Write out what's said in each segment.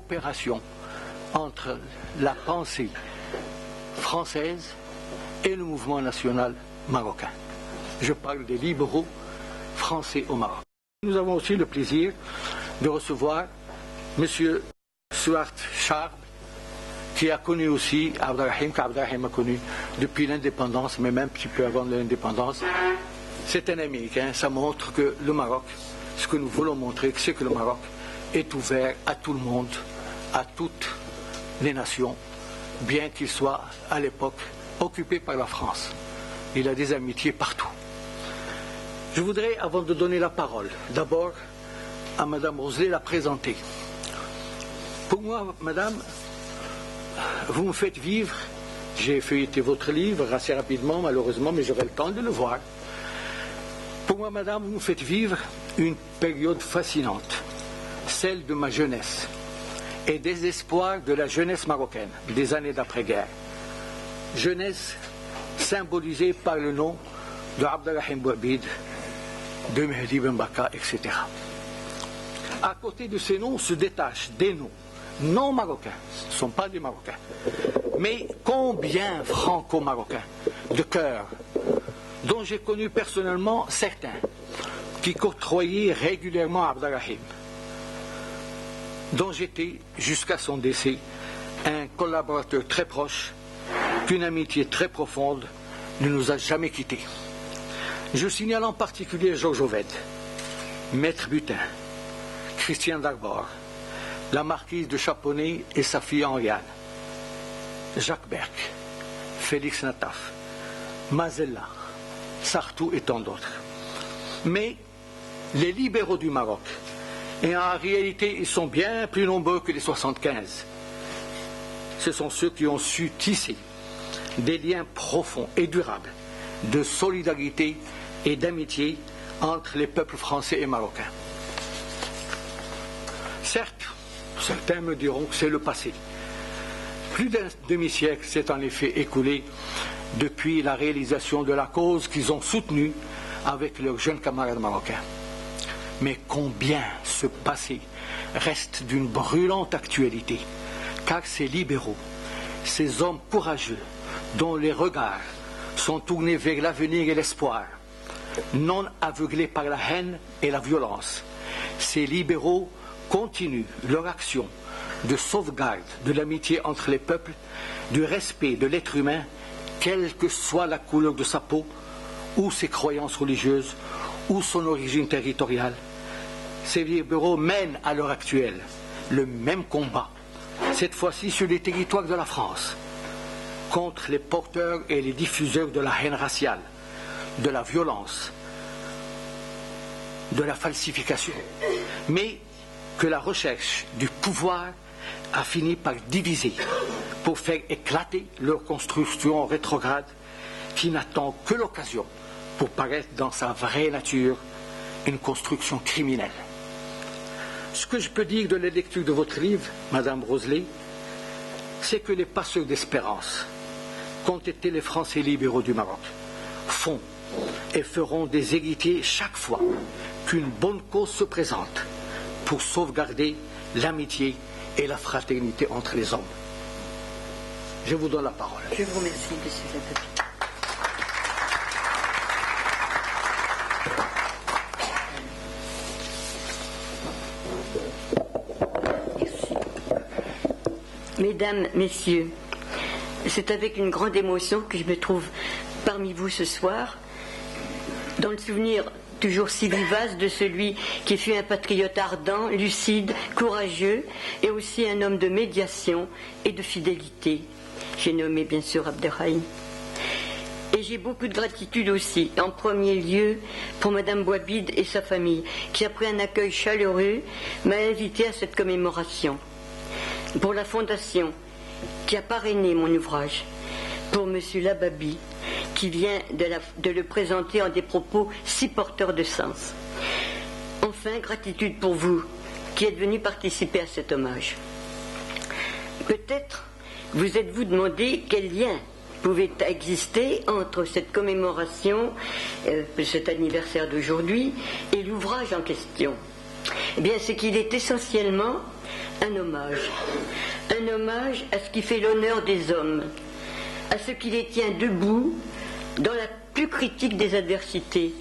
coopération entre la pensée française et le mouvement national marocain. Je parle des libéraux français au Maroc. Nous avons aussi le plaisir de recevoir M. Stuart Sharp, qui a connu aussi Abdelrahim, qu'Abdelrahim a connu depuis l'indépendance, mais même un petit peu avant l'indépendance. C'est un Américain, ça montre que le Maroc, ce que nous voulons montrer, c'est que le Maroc est ouvert à tout le monde, à toutes les nations, bien qu'il soit à l'époque occupé par la France. Il a des amitiés partout. Je voudrais, avant de donner la parole, d'abord à Mme Roseley la présenter. Pour moi, Madame, vous me faites vivre, j'ai feuilleté votre livre assez rapidement, malheureusement, mais j'aurai le temps de le voir. Pour moi, Madame, vous me faites vivre une période fascinante, celle de ma jeunesse et des espoirs de la jeunesse marocaine des années d'après-guerre. Jeunesse symbolisée par le nom de Abdelrahim Bouabid, de Mehdi Ben Baka, etc. À côté de ces noms se détachent des noms non marocains, ce ne sont pas des Marocains, mais combien franco-marocains de cœur, dont j'ai connu personnellement certains qui côtoyaient régulièrement Abdelrahim, dont j'étais, jusqu'à son décès, un collaborateur très proche, qu'une amitié très profonde ne nous a jamais quittés. Je signale en particulier Georges Oved, Maître Butin, Christian Darbord, la marquise de Chaponnet et sa fille Henriane, Jacques Berck, Félix Nataf, Mazella, Sartou et tant d'autres. Mais les libéraux du Maroc, et en réalité ils sont bien plus nombreux que les 75, ce sont ceux qui ont su tisser des liens profonds et durables de solidarité et d'amitié entre les peuples français et marocains. Certes, certains me diront que c'est le passé. Plus d'un demi-siècle s'est en effet écoulé depuis la réalisation de la cause qu'ils ont soutenue avec leurs jeunes camarades marocains. Mais combien ce passé reste d'une brûlante actualité, car ces libéraux, ces hommes courageux, dont les regards sont tournés vers l'avenir et l'espoir, non aveuglés par la haine et la violence, ces libéraux continuent leur action de sauvegarde de l'amitié entre les peuples, du respect de l'être humain, quelle que soit la couleur de sa peau, ou ses croyances religieuses, ou son origine territoriale. Ces libéraux mènent à l'heure actuelle le même combat, cette fois-ci sur les territoires de la France, contre les porteurs et les diffuseurs de la haine raciale, de la violence, de la falsification, mais que la recherche du pouvoir a fini par diviser pour faire éclater leur construction rétrograde qui n'attend que l'occasion pour paraître dans sa vraie nature une construction criminelle. Ce que je peux dire de la lecture de votre livre, Madame Roseley, c'est que les passeurs d'espérance qu'ont été les Français libéraux du Maroc font et feront des héritiers chaque fois qu'une bonne cause se présente pour sauvegarder l'amitié et la fraternité entre les hommes. Je vous donne la parole. Je vous remercie, monsieur Lababi. Mesdames, Messieurs, c'est avec une grande émotion que je me trouve parmi vous ce soir, dans le souvenir toujours si vivace de celui qui fut un patriote ardent, lucide, courageux et aussi un homme de médiation et de fidélité. J'ai nommé bien sûr Abderrahim. Et j'ai beaucoup de gratitude aussi, en premier lieu, pour Madame Bouabid et sa famille, qui après un accueil chaleureux m'a invité à cette commémoration. Pour la Fondation, qui a parrainé mon ouvrage. Pour Monsieur Lababi, qui vient de le présenter en des propos si porteurs de sens. Enfin, gratitude pour vous, qui êtes venus participer à cet hommage. Peut-être vous êtes-vous demandé quel lien pouvait exister entre cette commémoration, cet anniversaire d'aujourd'hui, et l'ouvrage en question. Eh bien, c'est qu'il est essentiellement un hommage à ce qui fait l'honneur des hommes, à ce qui les tient debout dans la plus critique des adversités.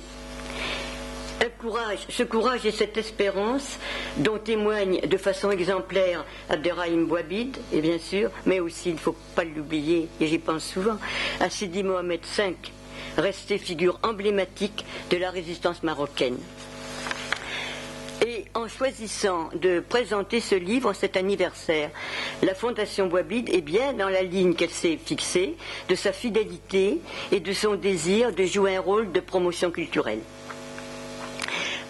Ce courage et cette espérance dont témoigne de façon exemplaire Abderrahim Bouabid, et bien sûr, mais aussi, il ne faut pas l'oublier, et j'y pense souvent, à Sidi Mohamed V, resté figure emblématique de la résistance marocaine. Et en choisissant de présenter ce livre en cet anniversaire, la Fondation Bouabid est bien dans la ligne qu'elle s'est fixée de sa fidélité et de son désir de jouer un rôle de promotion culturelle.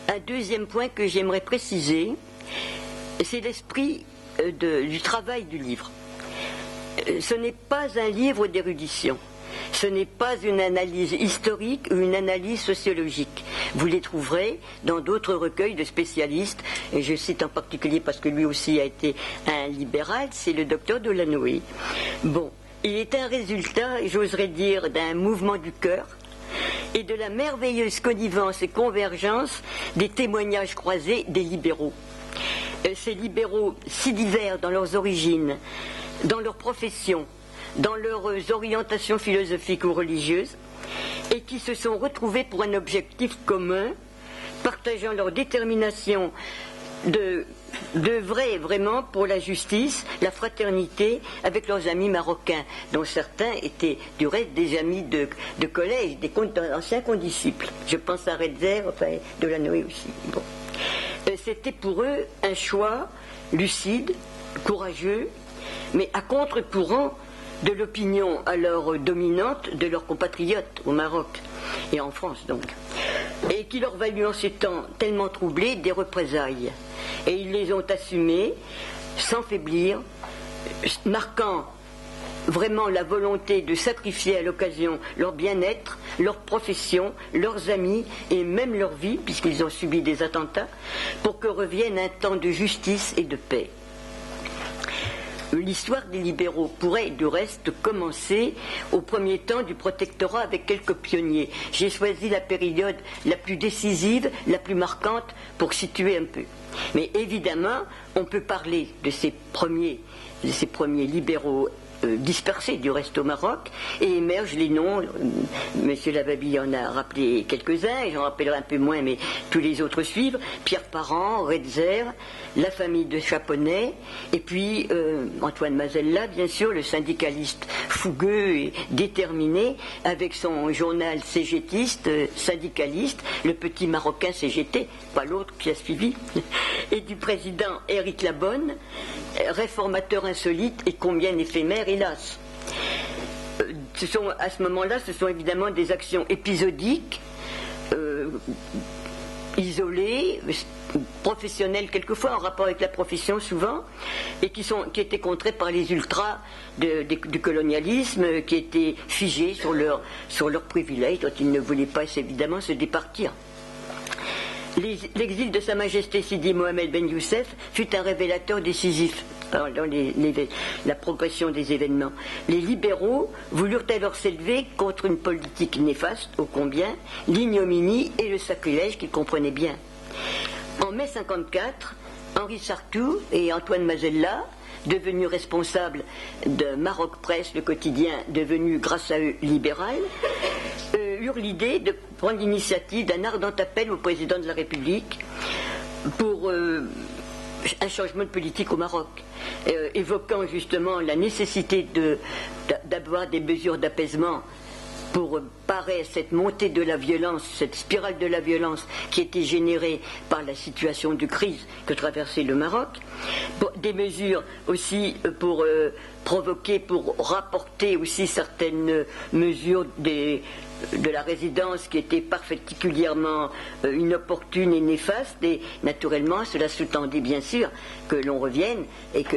Un deuxième point que j'aimerais préciser, c'est l'esprit du travail du livre. Ce n'est pas un livre d'érudition. Ce n'est pas une analyse historique ou une analyse sociologique. Vous les trouverez dans d'autres recueils de spécialistes, et je cite en particulier parce que lui aussi a été un libéral, c'est le docteur Delanoë. Bon, il est un résultat, j'oserais dire, d'un mouvement du cœur et de la merveilleuse connivence et convergence des témoignages croisés des libéraux. Ces libéraux si divers dans leurs origines, dans leurs professions, dans leurs orientations philosophiques ou religieuses, et qui se sont retrouvés pour un objectif commun, partageant leur détermination d'œuvrer vraiment pour la justice, la fraternité avec leurs amis marocains, dont certains étaient du reste des amis de collège, des anciens condisciples. Je pense à Redzer, enfin Delanoë aussi. Bon. C'était pour eux un choix lucide, courageux, mais à contre-courant de l'opinion alors dominante de leurs compatriotes au Maroc et en France donc, et qui leur valut en ces temps tellement troublés des représailles. Et ils les ont assumés sans faiblir, marquant vraiment la volonté de sacrifier à l'occasion leur bien-être, leur profession, leurs amis et même leur vie, puisqu'ils ont subi des attentats, pour que revienne un temps de justice et de paix. L'histoire des libéraux pourrait du reste commencer au premier temps du protectorat avec quelques pionniers. J'ai choisi la période la plus décisive, la plus marquante pour situer un peu. Mais évidemment, on peut parler de ces premiers libéraux dispersés du reste au Maroc, et émergent les noms. Monsieur Lavabi en a rappelé quelques-uns, et j'en rappellerai un peu moins, mais tous les autres suivent. Pierre Parent, Redzer, la famille de Chaponnet, et puis Antoine Mazella, bien sûr, le syndicaliste fougueux et déterminé, avec son journal cégétiste, syndicaliste, le petit Marocain CGT, pas l'autre qui a suivi, et du président Éric Labonne, réformateur insolite et combien éphémère, hélas. À ce moment-là, ce sont évidemment des actions épisodiques, isolées, professionnelles quelquefois, en rapport avec la profession souvent, et qui étaient contrées par les ultras du colonialisme, qui étaient figés sur leurs privilèges, dont ils ne voulaient pas évidemment se départir. L'exil de Sa Majesté Sidi Mohamed Ben Youssef fut un révélateur décisif dans la progression des événements. Les libéraux voulurent alors s'élever contre une politique néfaste, ô combien, l'ignominie et le sacrilège qu'ils comprenaient bien. En mai 1954, Henri Sartou et Antoine Mazella, devenus responsables de Maroc Presse, le quotidien devenu grâce à eux libéral, eurent l'idée de prendre l'initiative d'un ardent appel au président de la République pour un changement de politique au Maroc, évoquant justement la nécessité d'avoir des mesures d'apaisement pour parer à cette montée de la violence, cette spirale de la violence qui était générée par la situation de crise que traversait le Maroc. Des mesures aussi pour rapporter aussi certaines mesures de la résidence qui étaient particulièrement inopportunes et néfastes, et naturellement cela sous-tendait bien sûr que l'on revienne et que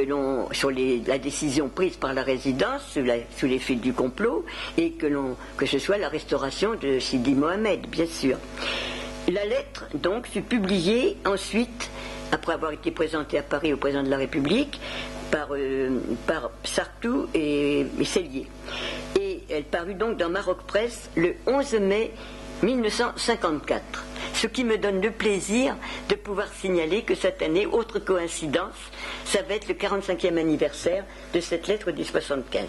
sur la décision prise par la résidence sous l'effet du complot, et que ce soit la restauration de Sidi Mohamed, bien sûr. La lettre donc fut publiée ensuite, après avoir été présentée à Paris au président de la République, par Sartou et Sellier. Et elle parut donc dans Maroc Presse le 11 mai 1954. ce qui me donne le plaisir de pouvoir signaler que cette année, autre coïncidence, ça va être le 45e anniversaire de cette lettre du 75.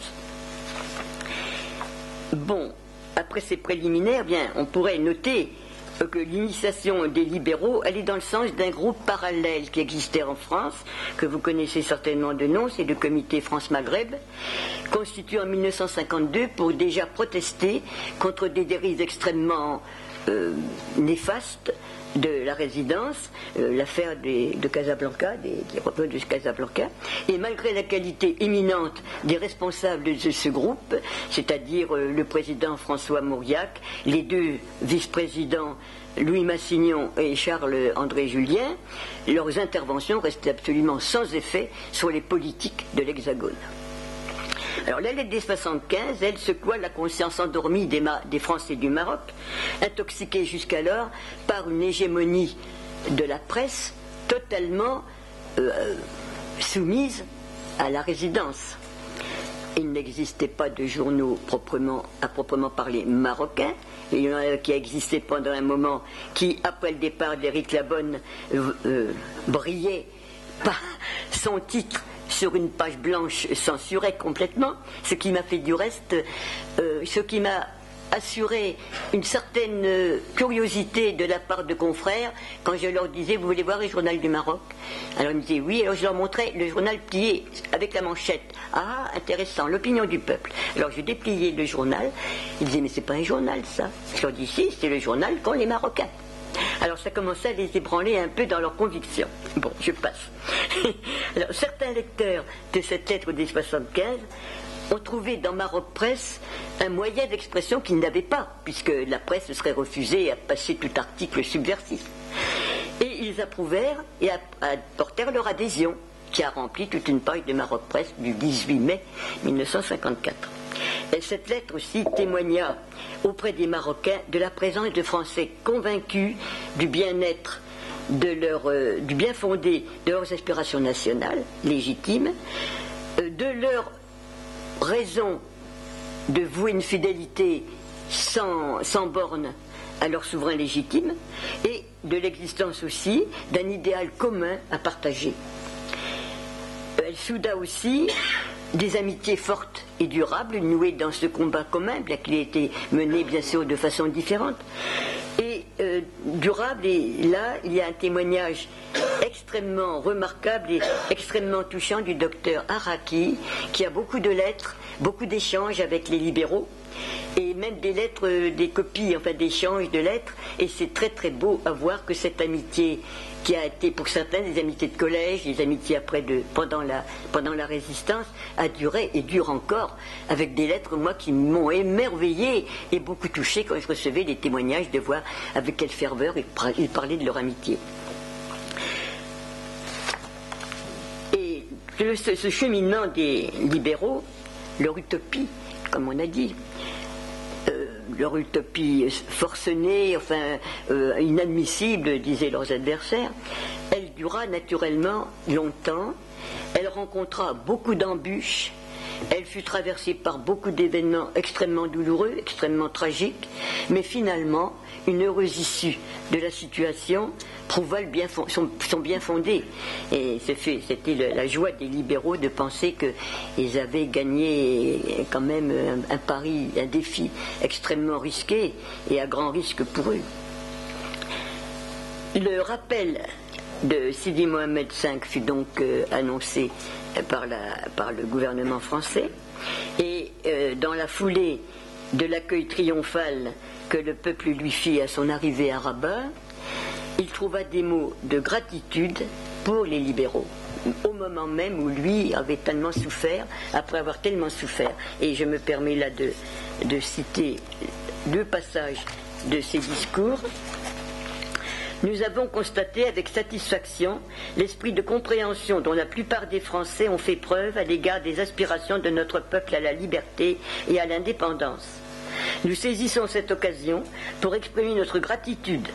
Bon, après ces préliminaires, bien, on pourrait noter que l'initiation des libéraux, elle est dans le sens d'un groupe parallèle qui existait en France, que vous connaissez certainement de nom, c'est le Comité France-Maghreb, constitué en 1952 pour déjà protester contre des dérives extrêmement néfastes de la résidence, l'affaire de Casablanca, des revenus de Casablanca, et malgré la qualité éminente des responsables de ce groupe, c'est-à-dire le président François Mauriac, les deux vice-présidents Louis Massignon et Charles-André Julien, leurs interventions restaient absolument sans effet sur les politiques de l'Hexagone. Alors la lettre des 75, elle secoua la conscience endormie des Français du Maroc, intoxiqués jusqu'alors par une hégémonie de la presse totalement soumise à la résidence. Il n'existait pas de journaux à proprement parler marocains. Il y en a qui a existé pendant un moment, qui, après le départ d'Éric Labonne, brillait par son titre sur une page blanche censurée complètement, ce qui m'a fait du reste, ce qui m'a assuré une certaine curiosité de la part de confrères quand je leur disais: vous voulez voir le journal du Maroc? Alors ils me disaient oui, alors je leur montrais le journal plié avec la manchette. Ah, intéressant, l'opinion du peuple. Alors je dépliais le journal, ils disaient mais c'est pas un journal ça. Je leur dis si, c'est le journal qu'ont les Marocains. Alors ça commençait à les ébranler un peu dans leurs convictions. Bon, je passe. Alors certains lecteurs de cette lettre des 75 ont trouvé dans Maroc Presse un moyen d'expression qu'ils n'avaient pas, puisque la presse serait refusée à passer tout article subversif. Et ils approuvèrent et apportèrent leur adhésion, qui a rempli toute une page de Maroc Presse du 18 mai 1954. Et cette lettre aussi témoigna auprès des Marocains de la présence de Français convaincus du bien-être, du bien fondé de leurs aspirations nationales, légitimes, de leur raison de vouer une fidélité sans borne à leur souverain légitime, et de l'existence aussi d'un idéal commun à partager. Elle souda aussi des amitiés fortes et durables nouées dans ce combat commun, bien qu'il ait été mené bien sûr de façon différente, et durable. Et là, il y a un témoignage extrêmement remarquable et extrêmement touchant du docteur Araki, qui a beaucoup de lettres, beaucoup d'échanges avec les libéraux, et même des lettres, des copies, enfin d'échanges de lettres, et c'est très très beau à voir que cette amitié, qui a été pour certains des amitiés de collège, des amitiés pendant la résistance, a duré et dure encore, avec des lettres, moi, qui m'ont émerveillé et beaucoup touché quand je recevais des témoignages, de voir avec quelle ferveur ils parlaient de leur amitié. Et ce cheminement des libéraux, leur utopie, comme on a dit, leur utopie forcenée, enfin inadmissible, disaient leurs adversaires, elle dura naturellement longtemps, elle rencontra beaucoup d'embûches, elle fut traversée par beaucoup d'événements extrêmement douloureux, extrêmement tragiques, mais finalement, une heureuse issue de la situation prouva son bien fondé. Et c'était la joie des libéraux de penser qu'ils avaient gagné quand même un pari, un défi extrêmement risqué et à grand risque pour eux. Le rappel de Sidi Mohamed V fut donc annoncé par le gouvernement français, et dans la foulée de l'accueil triomphal que le peuple lui fit à son arrivée à Rabat, il trouva des mots de gratitude pour les libéraux, au moment même où lui avait tellement souffert, après avoir tellement souffert. Et je me permets là de citer deux passages de ses discours. Nous avons constaté avec satisfaction l'esprit de compréhension dont la plupart des Français ont fait preuve à l'égard des aspirations de notre peuple à la liberté et à l'indépendance. Nous saisissons cette occasion pour exprimer notre gratitude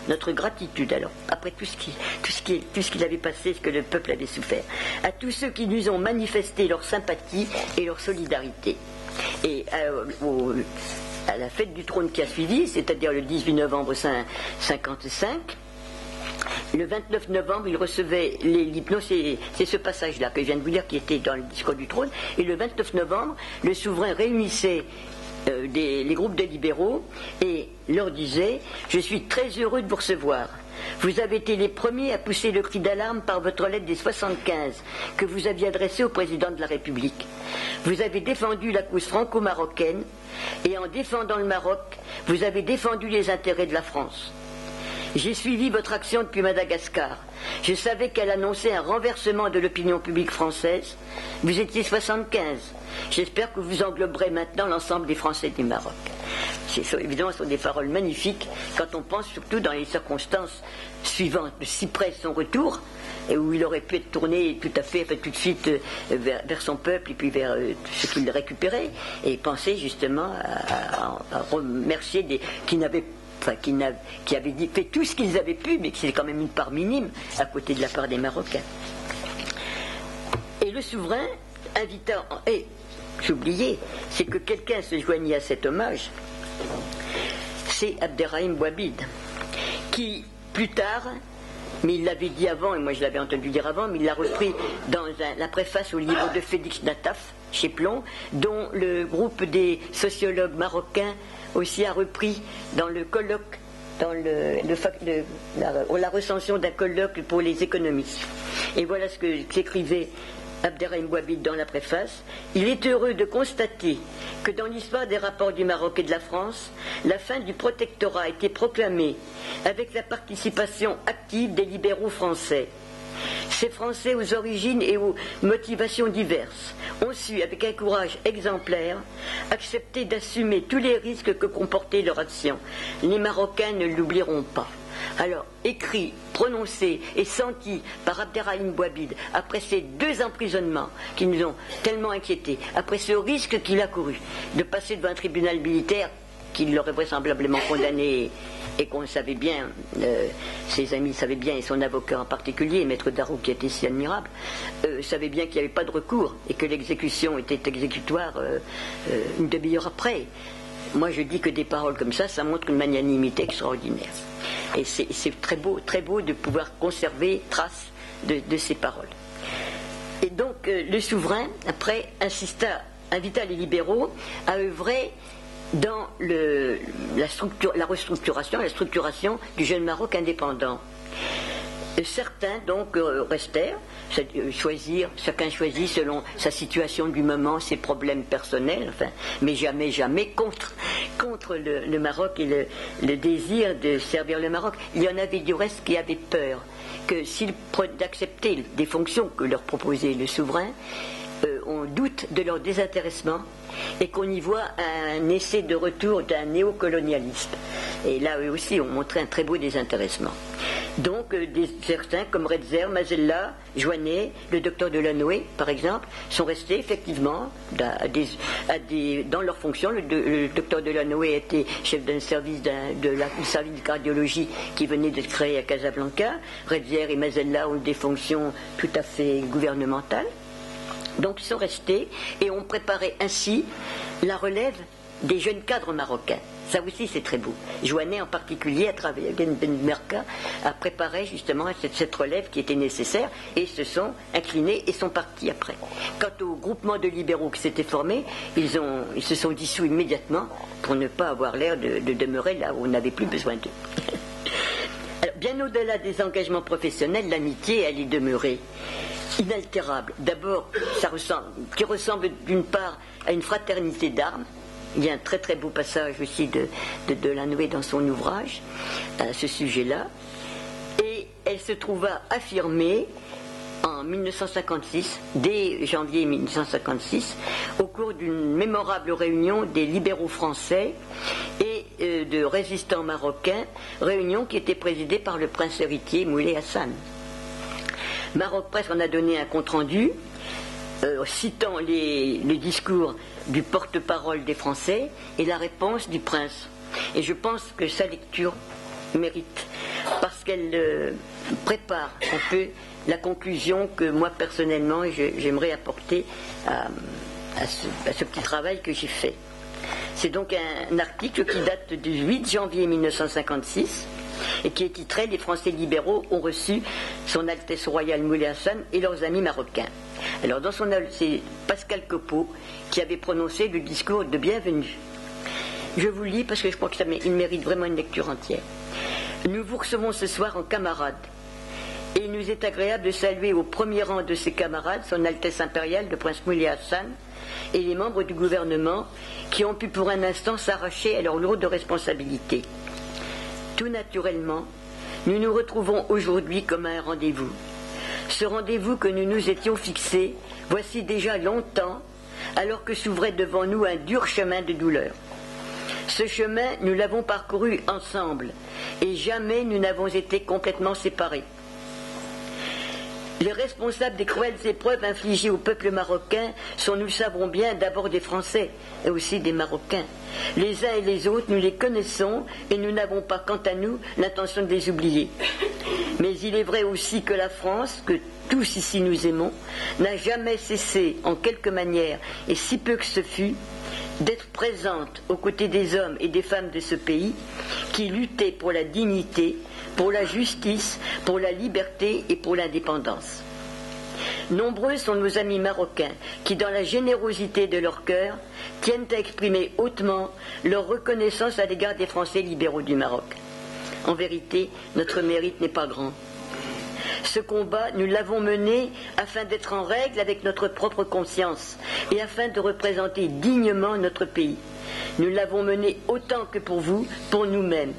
alors, après tout ce qu'il avait passé, ce que le peuple avait souffert, à tous ceux qui nous ont manifesté leur sympathie et leur solidarité. Et à la fête du trône qui a suivi, c'est-à-dire le 18 novembre 1955, Le 29 novembre, il recevait les libéraux. C'est ce passage-là que je viens de vous lire qui était dans le discours du trône. Et le 29 novembre, le souverain réunissait les groupes de libéraux et leur disait « Je suis très heureux de vous recevoir. Vous avez été les premiers à pousser le cri d'alarme par votre lettre des 75 que vous aviez adressée au président de la République. Vous avez défendu la cause franco-marocaine et en défendant le Maroc, vous avez défendu les intérêts de la France. J'ai suivi votre action depuis Madagascar. Je savais qu'elle annonçait un renversement de l'opinion publique française. Vous étiez 75. J'espère que vous engloberez maintenant l'ensemble des Français du Maroc. » Évidemment, ce sont des paroles magnifiques quand on pense surtout dans les circonstances suivantes, si près de son retour, et où il aurait pu être tourné tout à fait, tout de suite vers son peuple et puis vers ce qu'il récupérait, et penser justement à remercier qui avaient fait tout ce qu'ils avaient pu, mais que c'est quand même une part minime à côté de la part des Marocains. Et le souverain invita, et j'ai oublié, c'est que quelqu'un se joignit à cet hommage, c'est Abderrahim Bouabid, qui plus tard, mais il l'avait dit avant, et moi je l'avais entendu dire avant, mais il l'a repris dans la préface au livre de Félix Nataf, chez Plon, dont le groupe des sociologues marocains aussi a repris dans le colloque, dans la recension d'un colloque pour les économistes. Et voilà ce qu'écrivait Abderrahim Bouabid dans la préface. Il est heureux de constater que dans l'histoire des rapports du Maroc et de la France, la fin du protectorat a été proclamée avec la participation active des libéraux français. Ces Français aux origines et aux motivations diverses ont su, avec un courage exemplaire, accepter d'assumer tous les risques que comportait leur action. Les Marocains ne l'oublieront pas. Alors, écrit, prononcé et senti par Abderrahim Bouabid après ces 2 emprisonnements qui nous ont tellement inquiétés, après ce risque qu'il a couru de passer devant un tribunal militaire qui l'aurait vraisemblablement condamné et qu'on savait bien, ses amis savaient bien, et son avocat en particulier, Maître Darroux qui était si admirable, savait bien qu'il n'y avait pas de recours et que l'exécution était exécutoire une demi-heure après. Moi je dis que des paroles comme ça montre une magnanimité extraordinaire. Et c'est très beau de pouvoir conserver trace de ces paroles. Et donc le souverain, après, invita les libéraux à œuvrer dans la structuration du jeune Maroc indépendant. Certains donc restèrent, chacun choisit selon sa situation du moment, ses problèmes personnels, mais jamais contre le Maroc et le désir de servir le Maroc. Il y en avait du reste qui avaient peur que s'ils acceptaient des fonctions que leur proposait le souverain, on doute de leur désintéressement et qu'on y voit un essai de retour d'un néocolonialisme. Et là, eux aussi, ont montré un très beau désintéressement. Donc, certains, comme Redzer, Mazella, Joannet, le docteur Delanoë, par exemple, sont restés effectivement dans leurs fonctions. Le docteur Delanoë était chef d'un service du service de cardiologie qui venait de se créer à Casablanca. Redzer et Mazella ont des fonctions tout à fait gouvernementales. Donc ils sont restés et ont préparé ainsi la relève des jeunes cadres marocains. Ça aussi c'est très beau. Joannet en particulier, à travers Ben Merka, a préparé justement cette relève qui était nécessaire et se sont inclinés et sont partis après. Quant au groupement de libéraux qui s'était formé, ils se sont dissous immédiatement pour ne pas avoir l'air de demeurer là où on n'avait plus besoin d'eux. Alors, bien au-delà des engagements professionnels, l'amitié, elle est demeurée inaltérable. D'abord, qui ressemble d'une part à une fraternité d'armes. Il y a un très très beau passage aussi de Delanoë dans son ouvrage à ce sujet-là. Et elle se trouva affirmée en 1956, dès janvier 1956, au cours d'une mémorable réunion des libéraux français et de résistants marocains, réunion qui était présidée par le prince héritier Moulay Hassan. Maroc Presse en a donné un compte-rendu, citant le discours du porte-parole des Français et la réponse du prince. Et je pense que sa lecture mérite, parce qu'elle prépare un peu la conclusion que moi personnellement j'aimerais apporter à ce petit travail que j'ai fait. C'est donc un article qui date du 8 janvier 1956 et qui est titré « Les Français libéraux ont reçu son Altesse Royale Moulay Hassan et leurs amis marocains ». Alors c'est Pascal Copeau qui avait prononcé le discours de bienvenue. Je vous lis parce que je crois qu'il mérite vraiment une lecture entière. Nous vous recevons ce soir en camarades. Et il nous est agréable de saluer au premier rang de ses camarades son Altesse impériale le prince Moulay Hassan et les membres du gouvernement qui ont pu pour un instant s'arracher à leur lourde responsabilité. Tout naturellement, nous nous retrouvons aujourd'hui comme à un rendez-vous. Ce rendez-vous que nous nous étions fixés, voici déjà longtemps, alors que s'ouvrait devant nous un dur chemin de douleur. Ce chemin, nous l'avons parcouru ensemble, et jamais nous n'avons été complètement séparés. Les responsables des cruelles épreuves infligées au peuple marocain sont, nous le savons bien, d'abord des Français et aussi des Marocains. Les uns et les autres, nous les connaissons et nous n'avons pas, quant à nous, l'intention de les oublier. Mais il est vrai aussi que la France, que tous ici nous aimons, n'a jamais cessé, en quelque manière, et si peu que ce fût, d'être présente aux côtés des hommes et des femmes de ce pays qui luttaient pour la dignité, pour la justice, pour la liberté et pour l'indépendance. Nombreux sont nos amis marocains qui, dans la générosité de leur cœur, tiennent à exprimer hautement leur reconnaissance à l'égard des Français libéraux du Maroc. En vérité, notre mérite n'est pas grand. Ce combat, nous l'avons mené afin d'être en règle avec notre propre conscience et afin de représenter dignement notre pays. Nous l'avons mené autant que pour vous, pour nous-mêmes.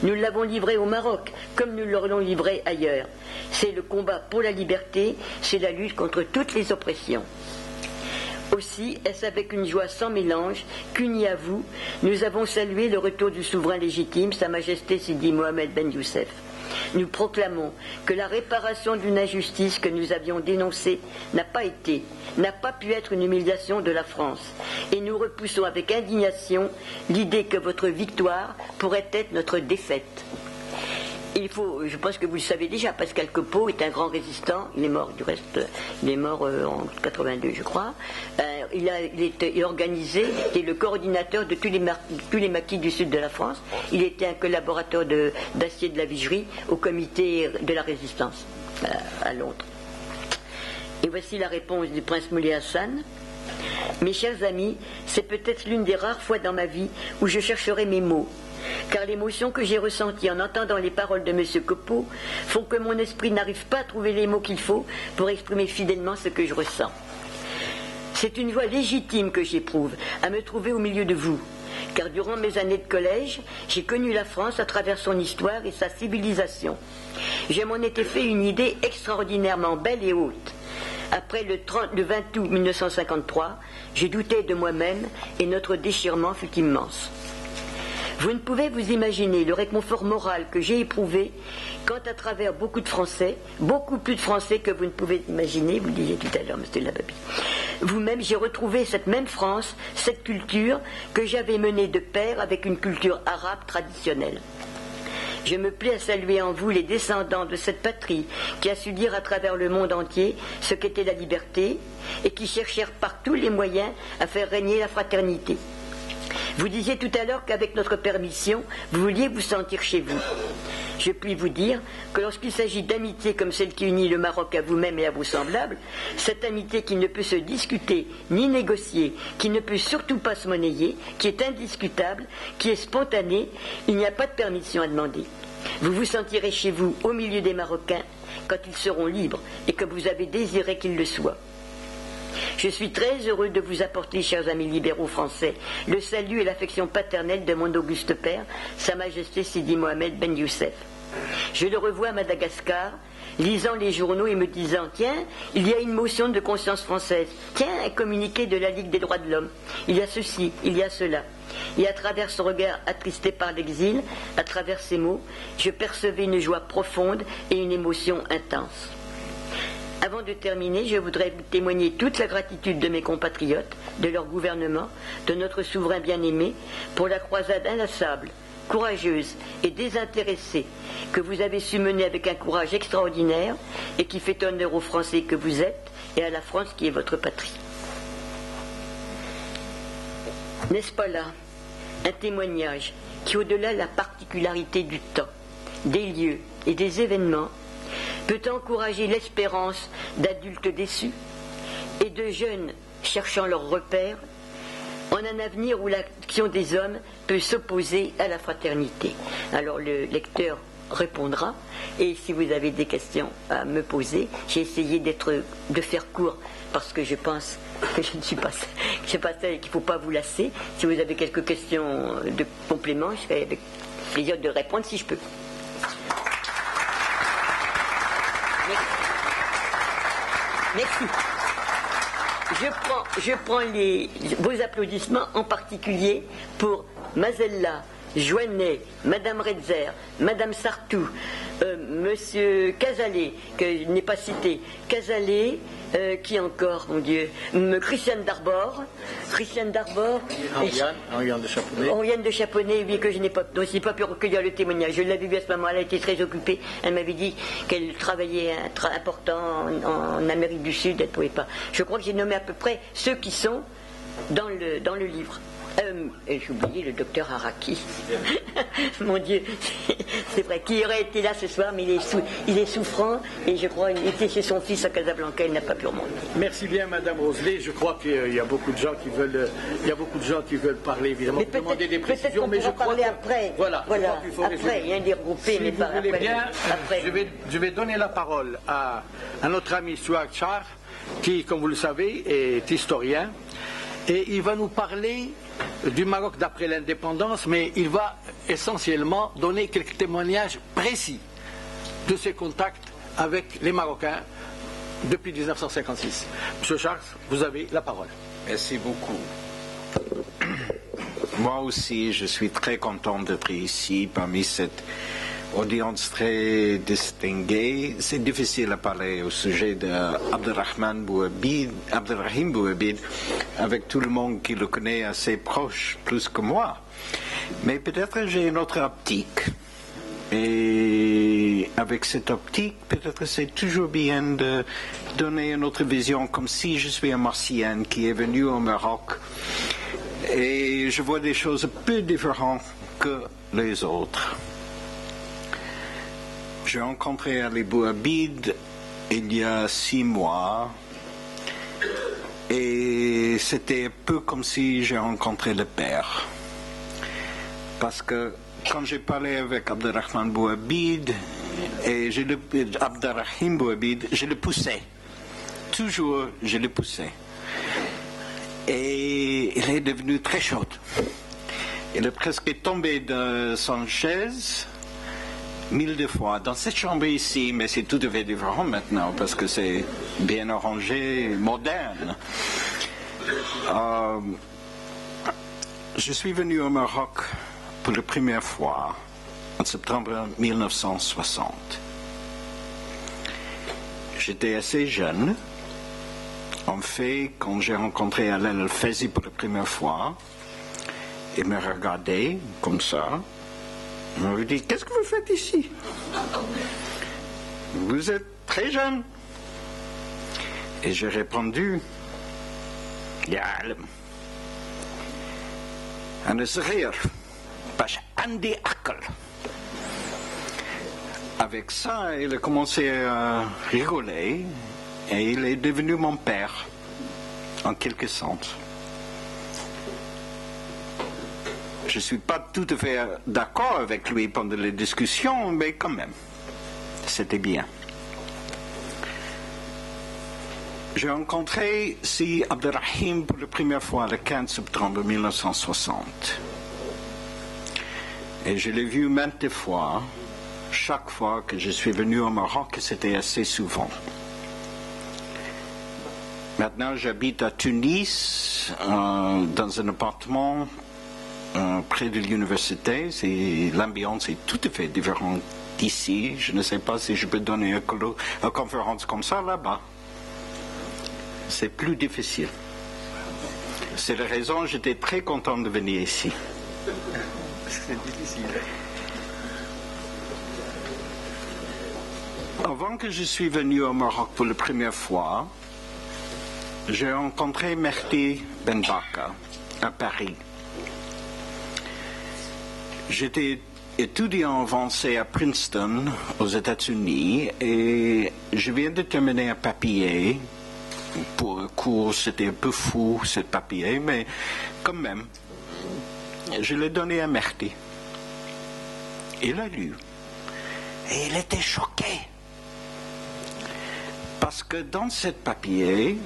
Nous l'avons livré au Maroc, comme nous l'aurions livré ailleurs. C'est le combat pour la liberté, c'est la lutte contre toutes les oppressions. Aussi, est-ce avec une joie sans mélange qu'unis à vous, nous avons salué le retour du souverain légitime, Sa Majesté Sidi Mohamed Ben Youssef. Nous proclamons que la réparation d'une injustice que nous avions dénoncée n'a pas pu être une humiliation de la France. Et nous repoussons avec indignation l'idée que votre victoire pourrait être notre défaite. Je pense que vous le savez déjà, Pascal Copeau est un grand résistant, il est mort du reste, il est mort en 82 je crois. Il est organisé, il est le coordinateur de tous les maquis du sud de la France. Il était un collaborateur d'Acier de la Vigerie au comité de la résistance à Londres. Et voici la réponse du prince Moulay Hassan. Mes chers amis, c'est peut-être l'une des rares fois dans ma vie où je chercherai mes mots. Car l'émotion que j'ai ressentie en entendant les paroles de M. Copeau font que mon esprit n'arrive pas à trouver les mots qu'il faut pour exprimer fidèlement ce que je ressens. C'est une joie légitime que j'éprouve à me trouver au milieu de vous, car durant mes années de collège, j'ai connu la France à travers son histoire et sa civilisation. Je m'en étais fait une idée extraordinairement belle et haute. Après le 20 août 1953, je doutais de moi-même et notre déchirement fut immense. Vous ne pouvez vous imaginer le réconfort moral que j'ai éprouvé quand à travers beaucoup de Français, beaucoup plus de Français que vous ne pouvez imaginer, vous le disiez tout à l'heure, M. Lababi, vous-même, j'ai retrouvé cette même France, cette culture que j'avais menée de pair avec une culture arabe traditionnelle. Je me plais à saluer en vous les descendants de cette patrie qui a su dire à travers le monde entier ce qu'était la liberté et qui cherchèrent par tous les moyens à faire régner la fraternité. Vous disiez tout à l'heure qu'avec notre permission, vous vouliez vous sentir chez vous. Je puis vous dire que lorsqu'il s'agit d'amitié comme celle qui unit le Maroc à vous-même et à vos semblables, cette amitié qui ne peut se discuter ni négocier, qui ne peut surtout pas se monnayer, qui est indiscutable, qui est spontanée, il n'y a pas de permission à demander. Vous vous sentirez chez vous au milieu des Marocains quand ils seront libres et que vous avez désiré qu'ils le soient. Je suis très heureux de vous apporter, chers amis libéraux français, le salut et l'affection paternelle de mon auguste père, Sa Majesté Sidi Mohamed Ben Youssef. Je le revois à Madagascar, lisant les journaux et me disant « Tiens, il y a une motion de conscience française. Tiens, un communiqué de la Ligue des droits de l'homme. Il y a ceci, il y a cela. » Et à travers son regard attristé par l'exil, à travers ses mots, je percevais une joie profonde et une émotion intense. Avant de terminer, je voudrais vous témoigner toute la gratitude de mes compatriotes, de leur gouvernement, de notre souverain bien-aimé, pour la croisade inlassable, courageuse et désintéressée que vous avez su mener avec un courage extraordinaire et qui fait honneur aux Français que vous êtes et à la France qui est votre patrie. N'est-ce pas là un témoignage qui, au-delà de la particularité du temps, des lieux et des événements peut encourager l'espérance d'adultes déçus et de jeunes cherchant leurs repères en un avenir où l'action des hommes peut s'opposer à la fraternité. Alors le lecteur répondra, et si vous avez des questions à me poser, j'ai essayé de faire court parce que je pense que je ne suis pas seule et qu'il ne faut pas vous lasser. Si vous avez quelques questions de complément, je serai avec plaisir de répondre si je peux. Merci. Je prends vos applaudissements en particulier pour Mazella, Joannet, Madame Redzer, Madame Sartou, Monsieur Cazalet, que je n'ai pas cité, Cazalet, qui encore, mon Dieu, Christiane Darbord, Henriane de Chaponnet, oui, que je n'ai pas, dont je n'ai pas pu recueillir le témoignage. Je l'avais vu à ce moment-là, elle était très occupée. Elle m'avait dit qu'elle travaillait important en Amérique du Sud, elle ne pouvait pas. Je crois que j'ai nommé à peu près ceux qui sont dans le livre. Et j'ai oublié le docteur Araki. Mon Dieu, c'est vrai, qui aurait été là ce soir, mais il est souffrant, et je crois qu'il était chez son fils à Casablanca, il n'a pas pu remonter. Merci bien, Madame Roselet. Je crois qu'il y a beaucoup de gens qui veulent, parler, évidemment, mais demander des précisions, mais je crois parler après. Voilà. Après, il y a des regroupés, mais pas après. Bien, je vais donner la parole à notre ami Stuart Char, qui, comme vous le savez, est historien, et il va nous parler du Maroc d'après l'indépendance, mais il va essentiellement donner quelques témoignages précis de ses contacts avec les Marocains depuis 1956. Monsieur Charles, vous avez la parole. Merci beaucoup. Moi aussi, je suis très content d'être ici parmi cette audience très distinguée. C'est difficile à parler au sujet d'Abderrahim Bouhabid avec tout le monde qui le connaît assez proche, plus que moi. Mais peut-être j'ai une autre optique. Et avec cette optique, peut-être c'est toujours bien de donner une autre vision, comme si je suis un Martien qui est venu au Maroc et je vois des choses peu différentes que les autres. J'ai rencontré Ali Bouhabid il y a 6 mois et c'était un peu comme si j'ai rencontré le père. Parce que quand j'ai parlé avec Abderrahim Bouhabid, je le poussais. Toujours, je le poussais. Et il est devenu très chaud. Il est presque tombé de son chaise 1000 fois. Dans cette chambre ici, mais c'est tout à fait différent maintenant parce que c'est bien arrangé, moderne. Je suis venu au Maroc pour la première fois en septembre 1960. J'étais assez jeune. En fait, quand j'ai rencontré Alain El-Faizi pour la première fois, il me regardait comme ça. Il m'avait dit, qu'est-ce que vous faites ici? Vous êtes très jeune. Et j'ai répondu, يعلم أنا صغير باش عندي عقل. Avec ça, il a commencé à rigoler et il est devenu mon père, en quelque sorte. Je ne suis pas tout à fait d'accord avec lui pendant les discussions, mais quand même, c'était bien. J'ai rencontré Si Abderrahim pour la première fois le 15 septembre 1960. Et je l'ai vu maintes fois, chaque fois que je suis venu au Maroc, c'était assez souvent. Maintenant, j'habite à Tunis, dans un appartement près de l'université. L'ambiance est tout à fait différente d'ici. Je ne sais pas si je peux donner une conférence comme ça là-bas. C'est plus difficile. C'est la raison, j'étais très content de venir ici. C'est difficile. Avant que je suis venu au Maroc pour la première fois, j'ai rencontré Mehdi Benbaka à Paris. J'étais étudiant avancé à Princeton, aux États-Unis, et je viens de terminer un papier. Pour un cours, c'était un peu fou, ce papier, mais quand même, je l'ai donné à Mehdi. Il l'a lu. Et il était choqué. Parce que dans ce papier,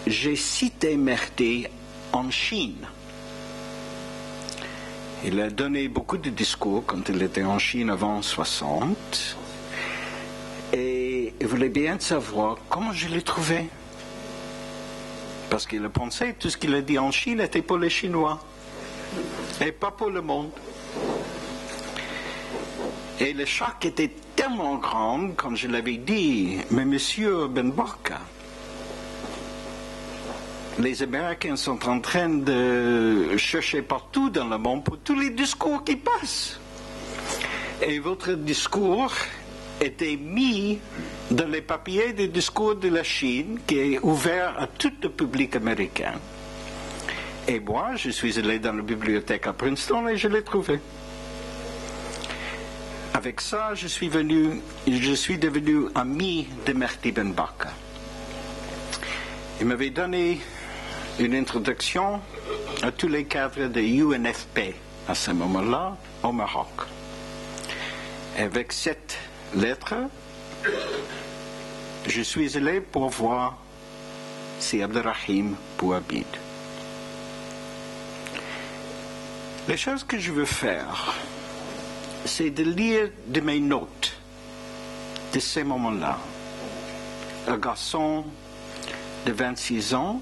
j'ai cité Mehdi en Chine. Il a donné beaucoup de discours quand il était en Chine avant 60. Et il voulait bien savoir comment je l'ai trouvé. Parce qu'il a pensé que tout ce qu'il a dit en Chine était pour les Chinois. Et pas pour le monde. Et le choc était tellement grand quand je l'avais dit, mais monsieur Ben Barka, les Américains sont en train de chercher partout dans le monde pour tous les discours qui passent. Et votre discours était mis dans les papiers des discours de la Chine, qui est ouvert à tout le public américain. Et moi, je suis allé dans la bibliothèque à Princeton et je l'ai trouvé. Avec ça, je suis devenu ami de Mehdi Ben Barka. Il m'avait donné une introduction à tous les cadres de UNFP à ce moment-là au Maroc. Avec cette lettre, je suis allé pour voir si Abderrahim Bouhabid. Les choses que je veux faire, c'est de lire de mes notes de ces moments-là. Un garçon de 26 ans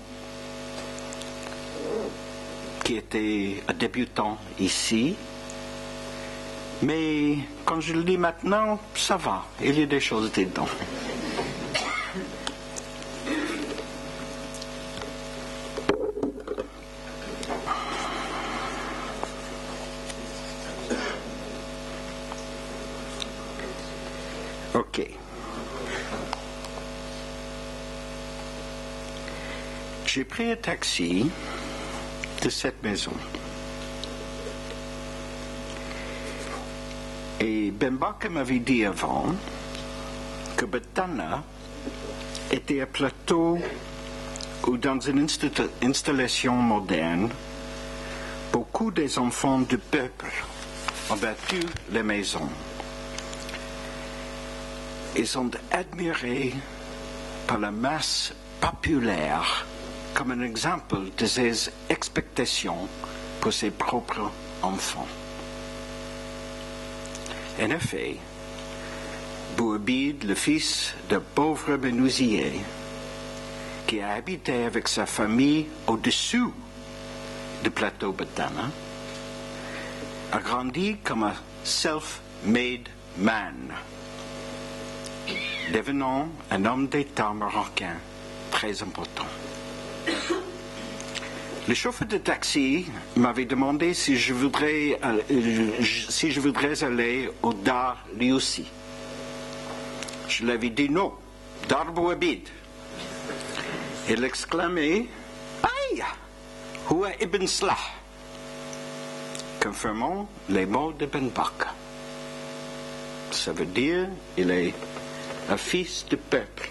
qui était un débutant ici, mais quand je le lis maintenant, ça va, il y a des choses dedans. Ok. J'ai pris un taxi de cette maison. Et Ben Barka m'avait dit avant que Betana était un plateau où, dans une installation moderne, beaucoup des enfants du peuple ont battu les maisons. Ils sont admirés par la masse populaire comme un exemple de ses expectations pour ses propres enfants. En effet, Bouhabid, le fils d'un pauvre menuisier, qui a habité avec sa famille au-dessous du plateau Betana, a grandi comme un self-made man, devenant un homme d'État marocain très important. Le chauffeur de taxi m'avait demandé si je voudrais aller au Dar lui aussi. Je lui avais dit non, Dar Bouhabid. Il exclamait Aïe, Houa Ibn Slah, confirmant les mots de Ben Barka. Ça veut dire il est un fils du peuple.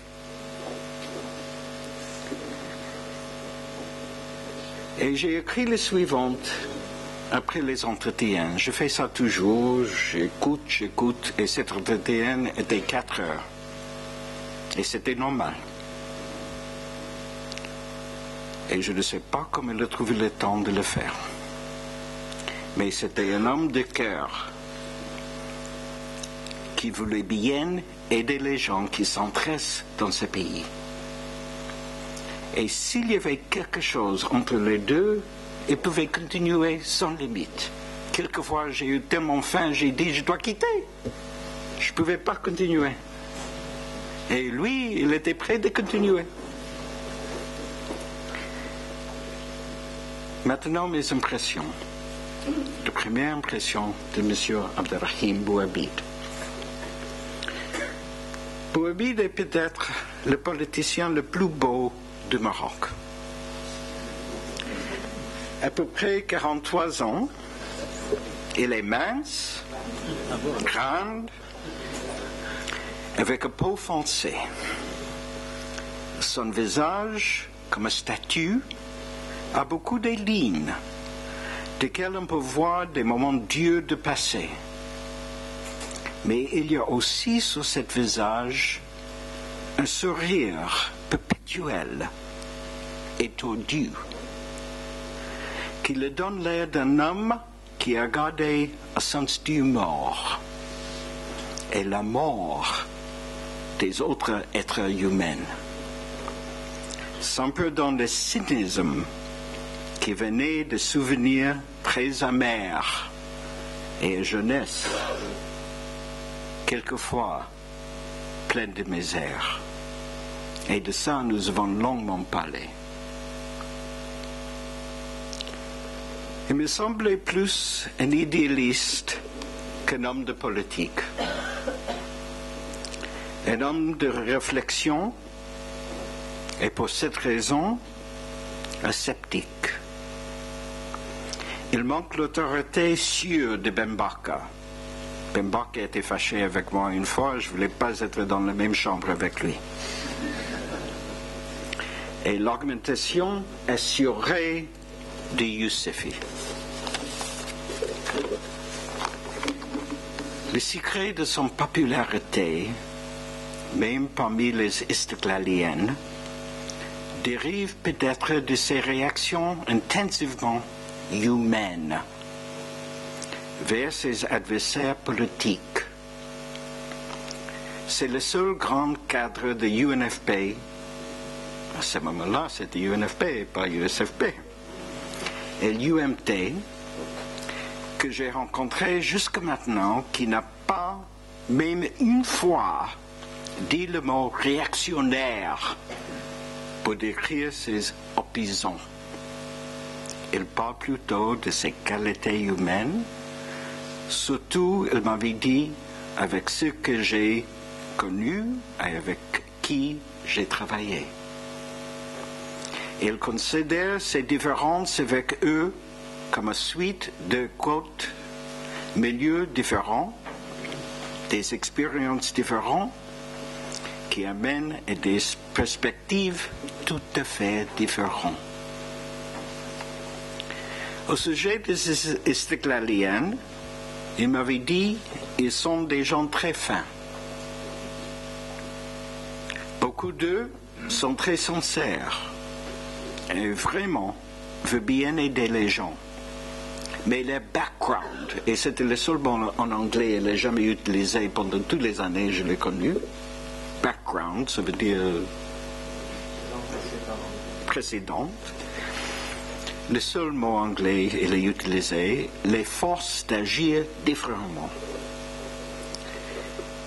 Et j'ai écrit le suivant après les entretiens. Je fais ça toujours, j'écoute, et cet entretien était 4 heures. Et c'était normal. Et je ne sais pas comment il a trouvé le temps de le faire. Mais c'était un homme de cœur qui voulait bien aider les gens qui s'intéressent dans ce pays. Et s'il y avait quelque chose entre les deux, il pouvait continuer sans limite. Quelquefois, j'ai eu tellement faim, j'ai dit, je dois quitter. Je ne pouvais pas continuer. Et lui, il était prêt de continuer. Maintenant, mes impressions. La première impression de M. Abderrahim Bouhabid. Bouhabid est peut-être le politicien le plus beau du Maroc. À peu près 43 ans, Il est mince, grande, avec un peau foncé. Son visage, comme une statue, a beaucoup de lignes, desquelles on peut voir des moments durs de passé. Mais il y a aussi sur ce visage un sourire perpétuel et tordu, qui lui donne l'air d'un homme qui a gardé un sens d'humour et la mort des autres êtres humains. Sans peu dans le cynisme qui venait de souvenirs très amers et jeunesse, quelquefois pleine de misère. Et de ça, nous avons longuement parlé. Il me semblait plus un idéaliste qu'un homme de politique. Un homme de réflexion et pour cette raison, un sceptique. Il manque l'autorité sûre de Bembaka. Bembaka était fâché avec moi une fois, je ne voulais pas être dans la même chambre avec lui. Et l'augmentation assurée de Yousefi. Le secret de son popularité, même parmi les Istiklaliennes, dérive peut-être de ses réactions intensivement humaines vers ses adversaires politiques. C'est le seul grand cadre de UNFP, à ce moment-là c'était UNFP et pas USFP, et l'UMT, que j'ai rencontré jusque maintenant, qui n'a pas même une fois dit le mot réactionnaire pour décrire ses opposants. Il parle plutôt de ses qualités humaines. Surtout, il m'avait dit avec ceux que j'ai connus et avec qui j'ai travaillé. Il considère ces différences avec eux comme une suite de quotes, milieux différents, des expériences différentes qui amènent à des perspectives tout à fait différentes. Au sujet des Istiklaliennes, il m'avait dit qu'ils sont des gens très fins. Beaucoup d'eux sont très sincères et vraiment veulent bien aider les gens. Mais le background, et c'était le seul mot en anglais, je ne l'ai jamais utilisé pendant toutes les années, je l'ai connu. Background, ça veut dire précédente. Le seul mot anglais, il est utilisé, les forces d'agir différemment.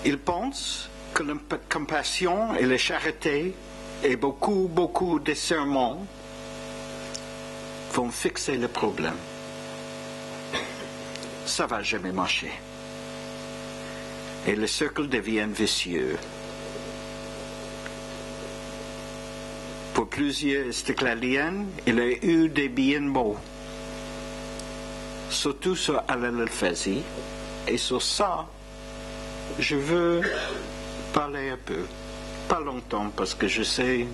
Il pense que la compassion et la charité et beaucoup de sermons vont fixer le problème. Ça ne va jamais marcher. Et le cercle devient vicieux. Pour plusieurs Istiklaliennes, il y a eu des bien mots, surtout sur Alal El-Fazi, et sur ça, je veux parler un peu. Pas longtemps, parce que je sais,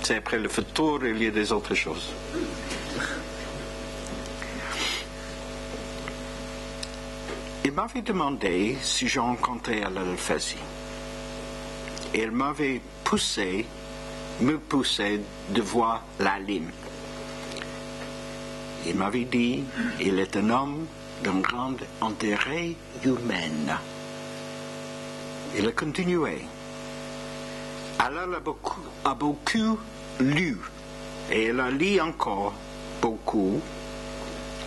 c'est après le futur, il y a des autres choses. Il m'avait demandé si j'ai rencontré Alal El-Fazi. Et il m'avait me poussait de voir la ligne. Il m'avait dit, il est un homme d'un grand intérêt humain. Il a continué. Alal a beaucoup lu, et il a lu encore beaucoup,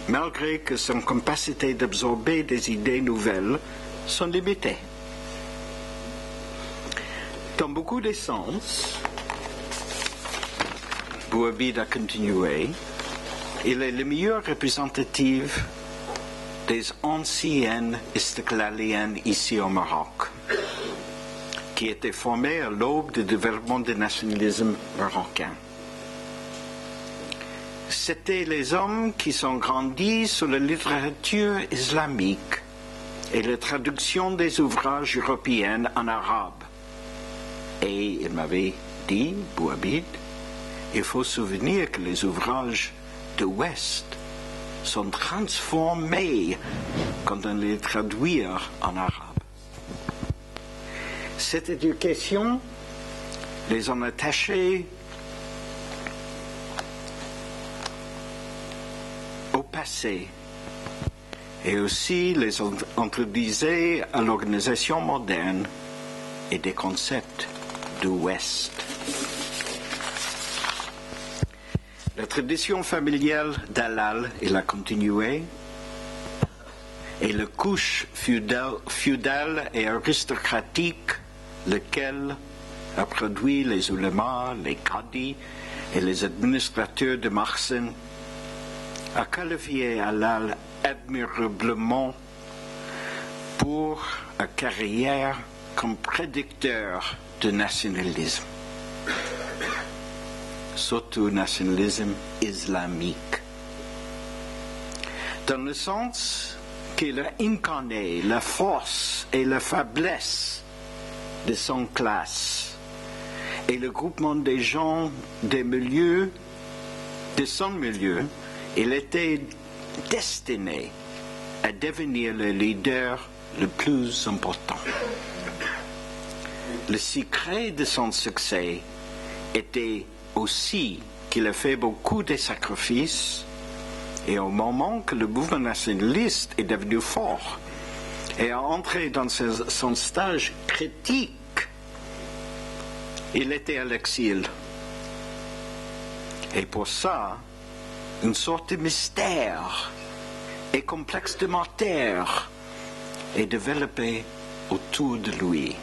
malgré que son capacité d'absorber des idées nouvelles sont limitées. Dans beaucoup de sens, Bouhabid a continué, il est le meilleur représentatif des anciennes Istiklaliennes ici au Maroc, qui étaient formées à l'aube du développement du nationalisme marocain. C'étaient les hommes qui sont grandis sous la littérature islamique et la traduction des ouvrages européens en arabe. Et il m'avait dit, Bouabid, il faut se souvenir que les ouvrages de l'Ouest sont transformés quand on les traduit en arabe. Cette éducation les ont attachés au passé et aussi les introduisait à l'organisation moderne et des concepts de l'Ouest. La tradition familiale d'Halal, il a continué, et la couche feudale et aristocratique, lequel a produit les ulémas, les qadis et les administrateurs de Marsin, a qualifié Halal admirablement pour une carrière comme prédicteur de nationalisme, surtout nationalisme islamique, dans le sens qu'il a incarné la force et la faiblesse de son classe et le groupement des gens des milieux, de son milieu. Il était destiné à devenir le leader le plus important. Le secret de son succès était aussi qu'il a fait beaucoup de sacrifices et au moment que le mouvement nationaliste est devenu fort et a entré dans son stage critique, il était à l'exil. Et pour ça, une sorte de mystère et complexe de matière est développé autour de lui.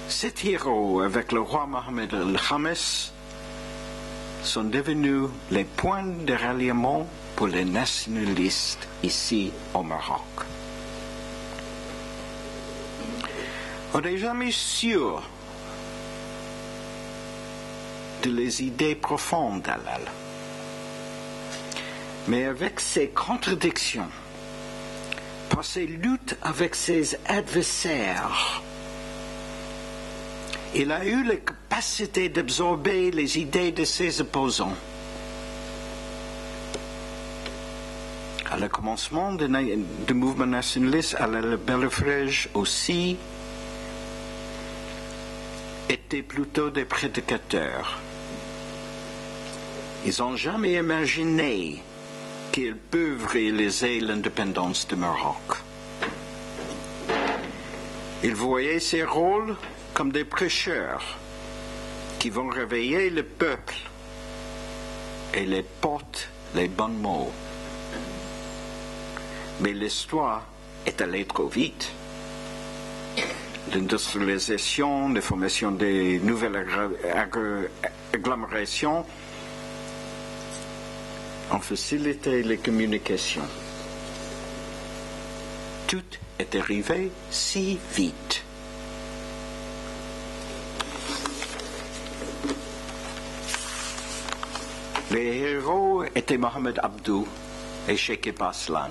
Cet héros, avec le roi Mohamed al-Khamis, sont devenus les points de ralliement pour les nationalistes ici au Maroc. On n'est jamais sûr de les idées profondes d'Halal. Mais avec ses contradictions, par ses luttes avec ses adversaires, il a eu la capacité d'absorber les idées de ses opposants. À le commencement du mouvement nationaliste, Halal Belafrage aussi étaient plutôt des prédicateurs. Ils n'ont jamais imaginé qu'ils peuvent réaliser l'indépendance du Maroc. Ils voyaient ces rôles comme des prêcheurs qui vont réveiller le peuple et les portent les bons mots. Mais l'histoire est allée trop vite. L'industrialisation, la formation des nouvelles agglomérations ont facilité les communications. Tout est arrivé si vite. Les héros étaient Mohamed Abdou et Cheikh Aslan.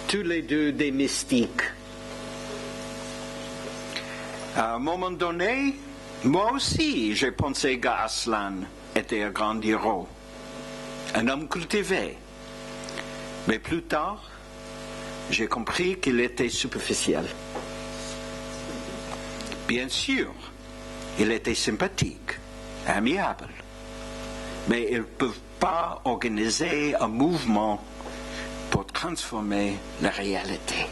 Tous les deux des mystiques. À un moment donné, moi aussi, j'ai pensé qu'Aslan était un grand héros, un homme cultivé. Mais plus tard, j'ai compris qu'il était superficiel. Bien sûr, il était sympathique, amiable, mais ils ne peuvent pas organiser un mouvement pour transformer la réalité.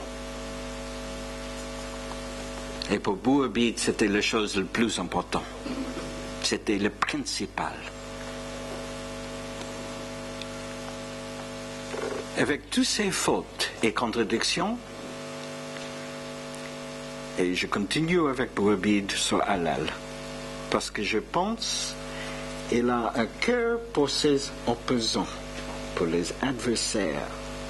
Et pour Bouabid, c'était la chose la plus importante. C'était le principal. Avec toutes ces fautes et contradictions, et je continue avec Bouabid sur Halal, parce que je pense qu'il a un cœur pour ses opposants, pour les adversaires,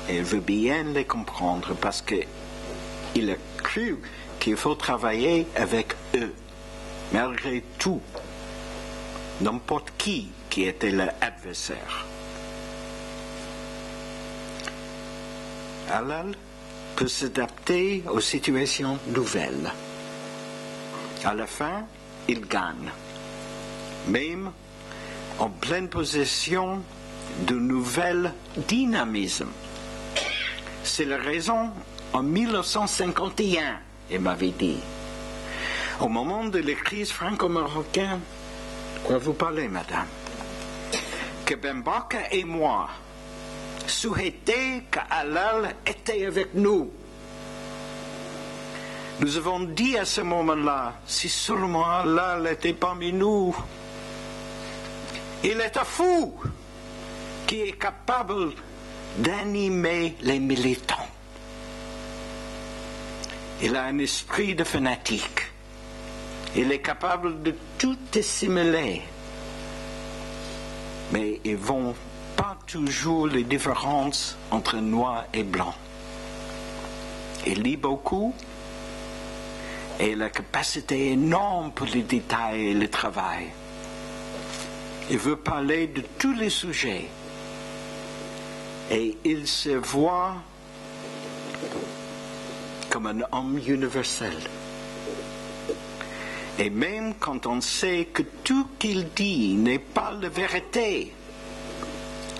et il veut bien les comprendre parce qu'il a cru qu'il faut travailler avec eux, malgré tout. N'importe qui qui était l'adversaire. Allal peut s'adapter aux situations nouvelles. À la fin, il gagne, même en pleine possession de nouvel dynamisme. C'est la raison, en 1951, il m'avait dit, au moment de la crise franco-marocaine, de quoi vous parlez, madame, que Bembaka et moi souhaitaient qu'Allal était avec nous. Nous avons dit à ce moment-là, si seulement Allal était parmi nous, il est un fou qui est capable d'animer les militants. Il a un esprit de fanatique. Il est capable de tout assimiler. Mais ils ne vont pas toujours les différences entre noir et blanc. Il lit beaucoup et il a la capacité énorme pour les détails et le travail. Il veut parler de tous les sujets. Et il se voit comme un homme universel. Et même quand on sait que tout qu'il dit n'est pas la vérité,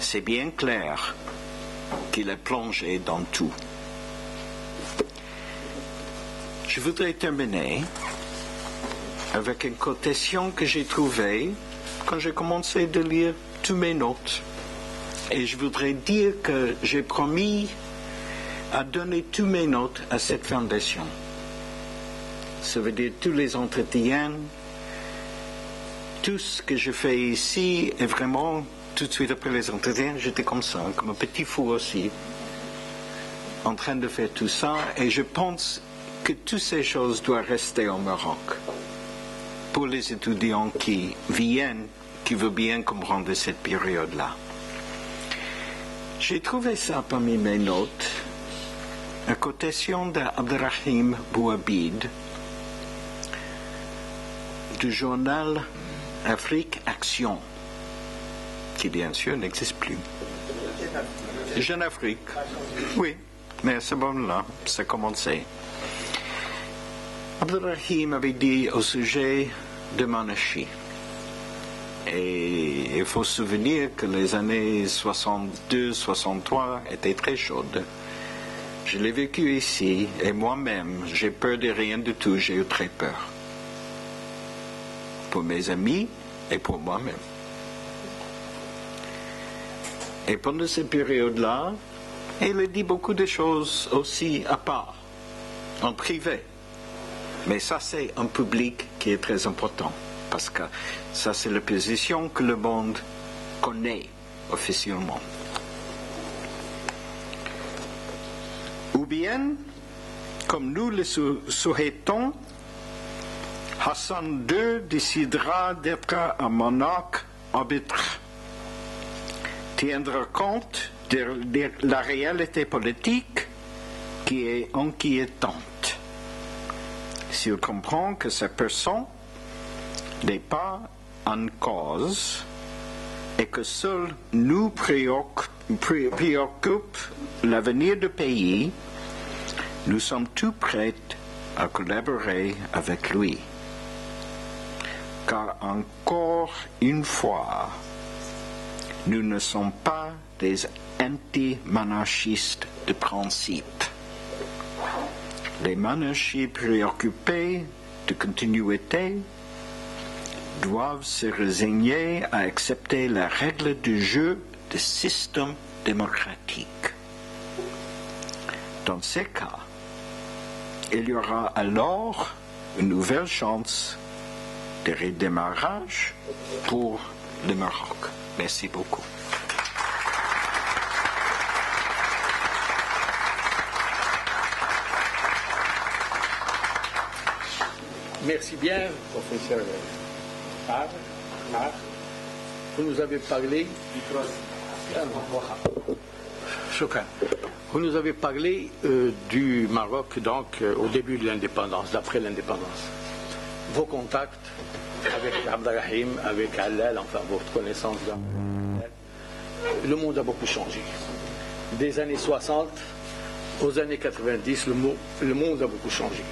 c'est bien clair qu'il est plongé dans tout. Je voudrais terminer avec une quotation que j'ai trouvée quand j'ai commencé de lire toutes mes notes. Et je voudrais dire que j'ai promis à donner toutes mes notes à cette fondation. Ça veut dire tous les entretiens, tout ce que je fais ici, et vraiment, tout de suite après les entretiens, j'étais comme ça, comme un petit fou aussi, en train de faire tout ça, et je pense que toutes ces choses doivent rester au Maroc. Pour les étudiants qui viennent, qui veulent bien comprendre cette période-là. J'ai trouvé ça parmi mes notes, une quotation d'Abderrahim Bouabid, du journal Afrique Action, qui bien sûr n'existe plus. Jeune Afrique, oui, mais à ce moment-là, ça a commencé. Abderrahim avait dit au sujet de monarchie. Et il faut se souvenir que les années 62-63 étaient très chaudes. Je l'ai vécu ici, et moi-même, j'ai peur de rien du tout, j'ai eu très peur. Pour mes amis et pour moi-même. Et pendant cette période-là, il a dit beaucoup de choses aussi à part, en privé. Mais ça, c'est un public qui est très important, parce que ça, c'est la position que le monde connaît officiellement. Ou bien, comme nous le souhaitons, Hassan II décidera d'être un monarque arbitre, tiendra compte de la réalité politique qui est inquiétante. S'il comprend que sa personne n'est pas en cause et que seul nous préoccupe l'avenir du pays, nous sommes tous prêts à collaborer avec lui. Car encore une fois, nous ne sommes pas des anti-monarchistes de principe. Les monarchies préoccupées de continuité doivent se résigner à accepter la règle du jeu du système démocratique. Dans ces cas, il y aura alors une nouvelle chance de redémarrage pour le Maroc. Merci beaucoup. Merci bien, professeur Marc. Vous nous avez parlé. Vous nous avez parlé du Maroc, donc au début de l'indépendance, d'après l'indépendance. Vos contacts, avec Abdelrahim, avec Allal, enfin votre connaissance le monde a beaucoup changé. Des années 60 aux années 90, le monde a beaucoup changé.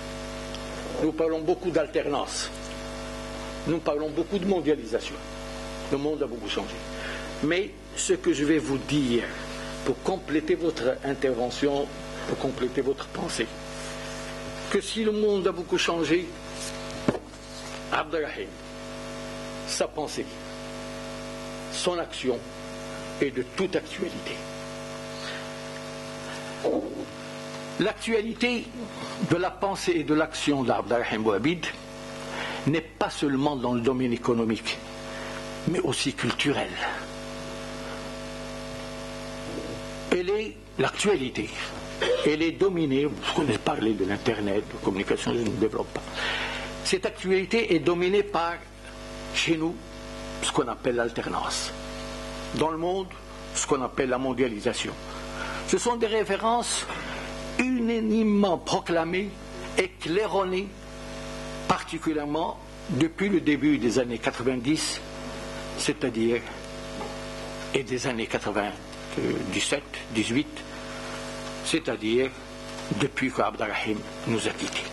Nous parlons beaucoup d'alternance. Nous parlons beaucoup de mondialisation. Le monde a beaucoup changé. Mais ce que je vais vous dire pour compléter votre intervention, pour compléter votre pensée, que si le monde a beaucoup changé, Abdelrahim, sa pensée, son action est de toute actualité. L'actualité de la pensée et de l'action d'Abdelrahim Bouhabid n'est pas seulement dans le domaine économique, mais aussi culturel. L'actualité, elle est dominée, vous connaissez parler de l'Internet, de communication, je ne développe pas. Cette actualité est dominée par, chez nous, ce qu'on appelle l'alternance. Dans le monde, ce qu'on appelle la mondialisation. Ce sont des références unanimement proclamées et claironnées, particulièrement depuis le début des années 90, c'est-à-dire et des années 97, 18, c'est-à-dire depuis qu'Abdelrahim nous a quittés.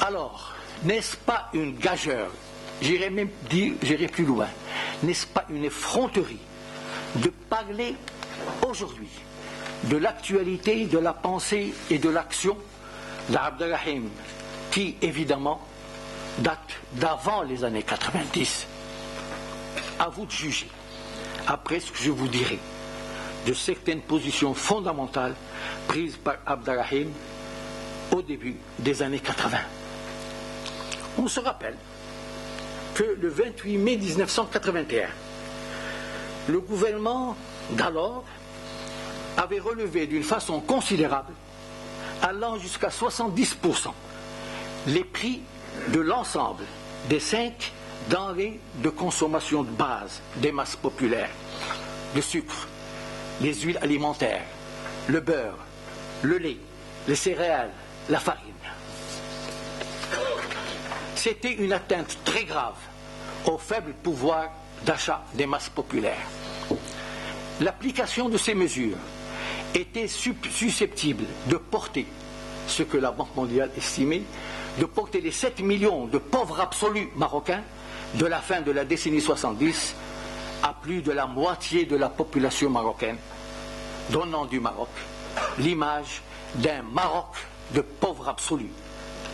Alors, n'est-ce pas une gageure, j'irais même dire, j'irais plus loin, n'est-ce pas une effronterie de parler aujourd'hui de l'actualité, de la pensée et de l'action d'Abdelrahim, qui évidemment date d'avant les années 90. À vous de juger, après ce que je vous dirai, de certaines positions fondamentales prises par Abdelrahim au début des années 80. On se rappelle que le 28 mai 1981, le gouvernement d'alors avait relevé d'une façon considérable, allant jusqu'à 70%, les prix de l'ensemble des 5 denrées de consommation de base des masses populaires: le sucre, les huiles alimentaires, le beurre, le lait, les céréales, la farine. C'était une atteinte très grave au faible pouvoir d'achat des masses populaires. L'application de ces mesures était susceptible de porter, ce que la Banque mondiale estimait, de porter les 7 millions de pauvres absolus marocains de la fin de la décennie 70 à plus de la moitié de la population marocaine, donnant du Maroc l'image d'un Maroc de pauvres absolus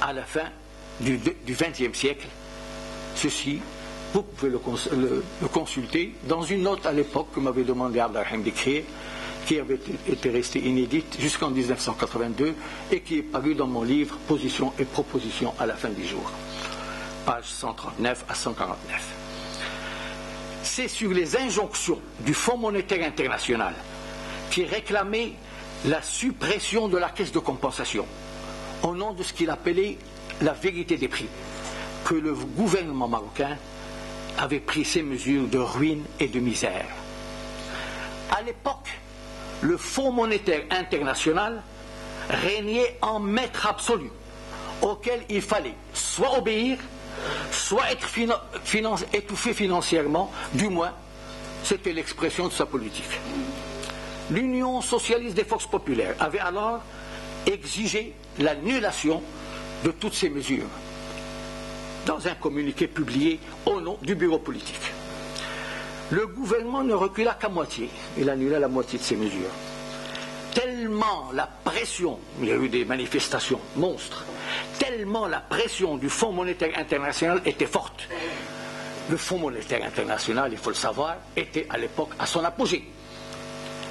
à la fin du XXe siècle. Ceci, vous pouvez le consulter dans une note à l'époque que m'avait demandé Abdelrahim d'écrire, qui avait été restée inédite jusqu'en 1982 et qui est parue dans mon livre Positions et propositions à la fin du jour, pages 139 à 149. C'est sur les injonctions du Fonds monétaire international qui réclamait la suppression de la caisse de compensation au nom de ce qu'il appelait la vérité des prix, que le gouvernement marocain avait pris ces mesures de ruine et de misère. À l'époque, le Fonds monétaire international régnait en maître absolu, auquel il fallait soit obéir, soit être étouffé financièrement, du moins, c'était l'expression de sa politique. L'Union socialiste des forces populaires avait alors exigé l'annulation de toutes ces mesures, dans un communiqué publié au nom du bureau politique. Le gouvernement ne recula qu'à moitié, il annula la moitié de ces mesures. Tellement la pression, il y a eu des manifestations monstres, tellement la pression du Fonds monétaire international était forte. Le Fonds monétaire international, il faut le savoir, était à l'époque à son apogée.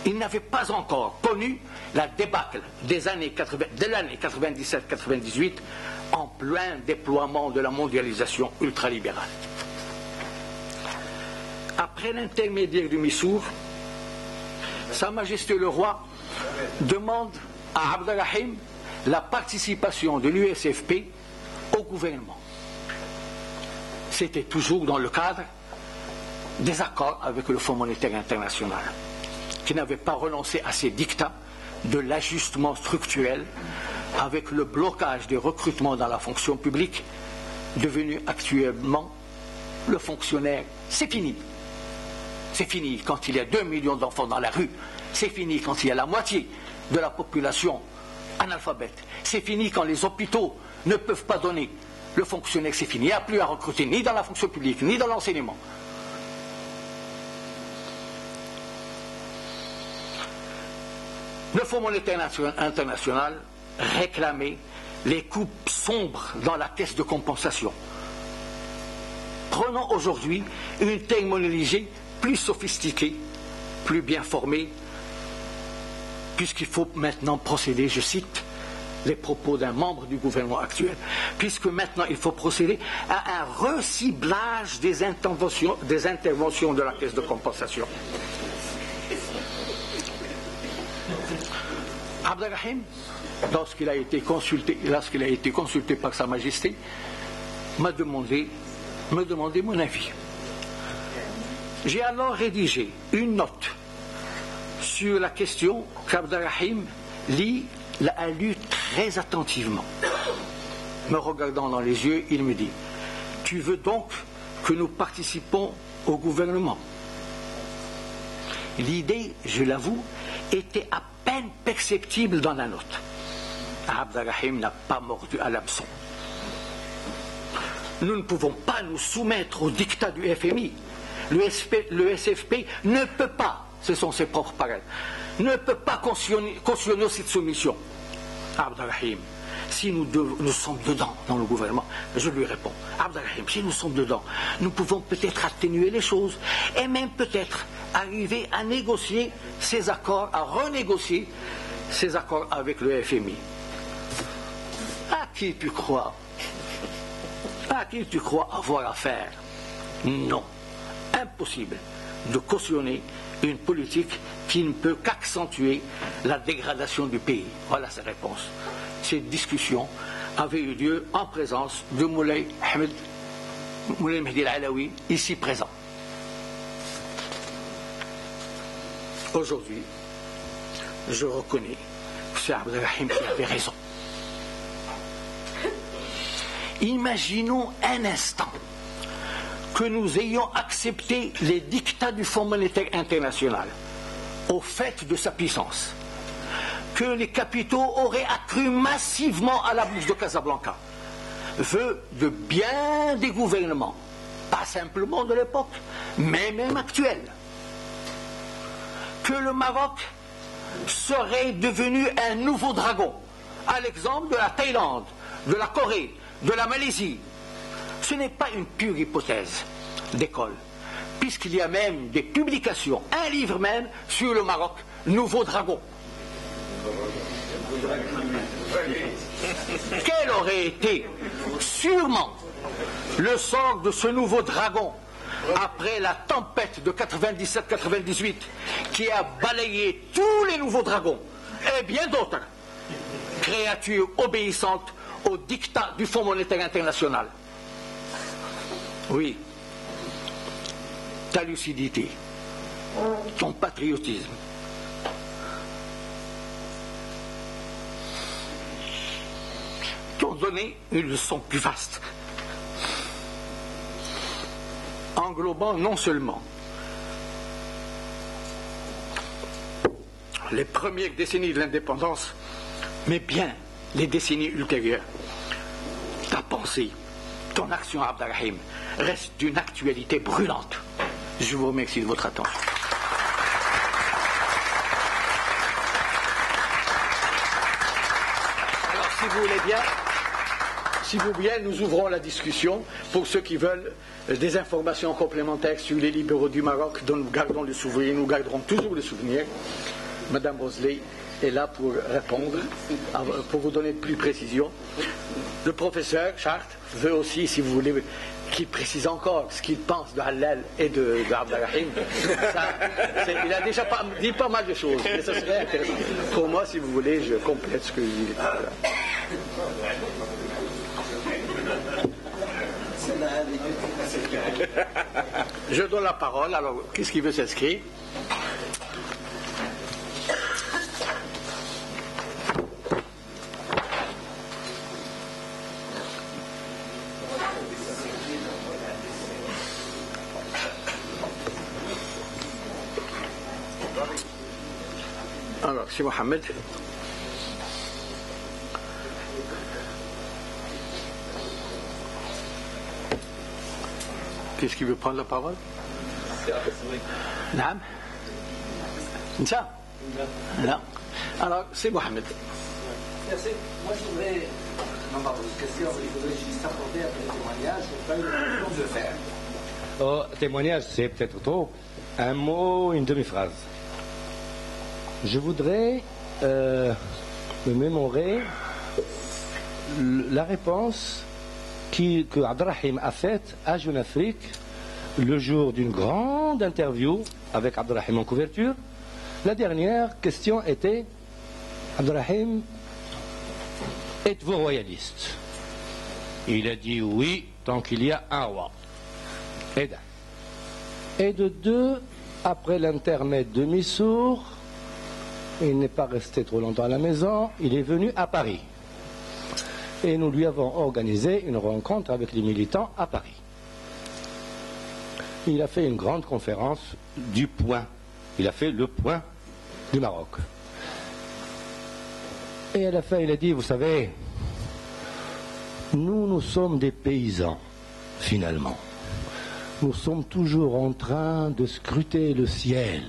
Il n'avait pas encore connu la débâcle de l'année 97-98 en plein déploiement de la mondialisation ultralibérale. Après l'intermédiaire du Missour, Sa Majesté le Roi demande à Abdelrahim la participation de l'USFP au gouvernement. C'était toujours dans le cadre des accords avec le Fonds monétaire international, qui n'avait pas renoncé à ses dictats de l'ajustement structurel avec le blocage des recrutements dans la fonction publique devenu actuellement le fonctionnaire. C'est fini. C'est fini quand il y a 2 millions d'enfants dans la rue. C'est fini quand il y a la moitié de la population analphabète. C'est fini quand les hôpitaux ne peuvent pas donner le fonctionnaire. C'est fini. Il n'y a plus à recruter ni dans la fonction publique, ni dans l'enseignement. Le Fonds monétaire international réclamait les coupes sombres dans la caisse de compensation. Prenons aujourd'hui une technologie plus sophistiquée, plus bien formée, puisqu'il faut maintenant procéder, je cite les propos d'un membre du gouvernement actuel, puisque maintenant il faut procéder à un reciblage des interventions de la caisse de compensation. Abdelrahim, lorsqu'il a été consulté par Sa Majesté, m'a demandé mon avis. J'ai alors rédigé une note sur la question qu'Abdelrahim a lue très attentivement. Me regardant dans les yeux, il me dit: tu veux donc que nous participons au gouvernement? L'idée, je l'avoue, était à peine perceptible dans la note. Abdelrahim n'a pas mordu à l'hameçon. Nous ne pouvons pas nous soumettre au diktat du FMI. Le SFP ne peut pas, ce sont ses propres paroles, ne peut pas cautionner cette soumission. Abdelrahim, si nous sommes dedans dans le gouvernement, je lui réponds: Abdelrahim, si nous sommes dedans, nous pouvons peut-être atténuer les choses et même peut-être arriver à négocier ces accords, à renégocier ces accords avec le FMI. À qui tu crois? À qui tu crois avoir affaire? Non, impossible de cautionner une politique qui ne peut qu'accentuer la dégradation du pays. Voilà sa réponse. Cette discussion avait eu lieu en présence de Moulay Mehdi Al-Alaoui, ici présent. Aujourd'hui, je reconnais que c'est Abdelrahim qui avait raison. Imaginons un instant que nous ayons accepté les dictats du Fonds monétaire international au fait de sa puissance, que les capitaux auraient accru massivement à la bourse de Casablanca, vœu de bien des gouvernements, pas simplement de l'époque, mais même actuelle, que le Maroc serait devenu un nouveau dragon, à l'exemple de la Thaïlande, de la Corée, de la Malaisie. Ce n'est pas une pure hypothèse d'école, puisqu'il y a même des publications, un livre même sur le Maroc, Nouveau Dragon. Quel aurait été sûrement le sort de ce nouveau dragon après la tempête de 97-98 qui a balayé tous les nouveaux dragons et bien d'autres créatures obéissantes au diktat du Fonds monétaire international? Oui, ta lucidité, ton patriotisme, t'ont donné une leçon plus vaste, englobant non seulement les premières décennies de l'indépendance, mais bien les décennies ultérieures. Ta pensée, ton action, Abdelrahim, reste d'une actualité brûlante. Je vous remercie de votre attention. Alors, si vous voulez bien, nous ouvrons la discussion pour ceux qui veulent des informations complémentaires sur les libéraux du Maroc, dont nous gardons le souvenir, nous garderons toujours le souvenir. Madame Rosley est là pour répondre, pour vous donner plus de précision. Le professeur Chartres veut aussi, si vous voulez, qu'il précise encore ce qu'il pense de Hallel et d'Abdelrahim. Il a déjà dit pas mal de choses, mais ça serait intéressant. Pour moi, si vous voulez, je complète ce que je dis. Je donne la parole. Alors, qu'est-ce qui veut s'inscrire? c'est Mohamed. Qu'est-ce qui veut prendre la parole? Naam. Ça? Non. Alors, c'est Mohamed. Merci. Moi, je voudrais, non pas poser une question, mais je voudrais juste apporter un témoignage. Je n'ai pas eu l'occasion de le faire. Oh, témoignage, c'est peut-être trop. Un mot, une demi-phrase. Je voudrais me mémorer la réponse que Abdelrahim a faite à Jeune Afrique le jour d'une grande interview avec Abdelrahim en couverture. La dernière question était: Abdelrahim, êtes-vous royaliste? Il a dit oui, tant qu'il y a un roi. Et de deux, après l'intermède de Missour, il n'est pas resté trop longtemps à la maison, il est venu à Paris. Et nous lui avons organisé une rencontre avec les militants à Paris. Il a fait une grande conférence du point. Il a fait le point du Maroc. Et à la fin, il a dit, vous savez, nous sommes des paysans, finalement. Nous sommes toujours en train de scruter le ciel,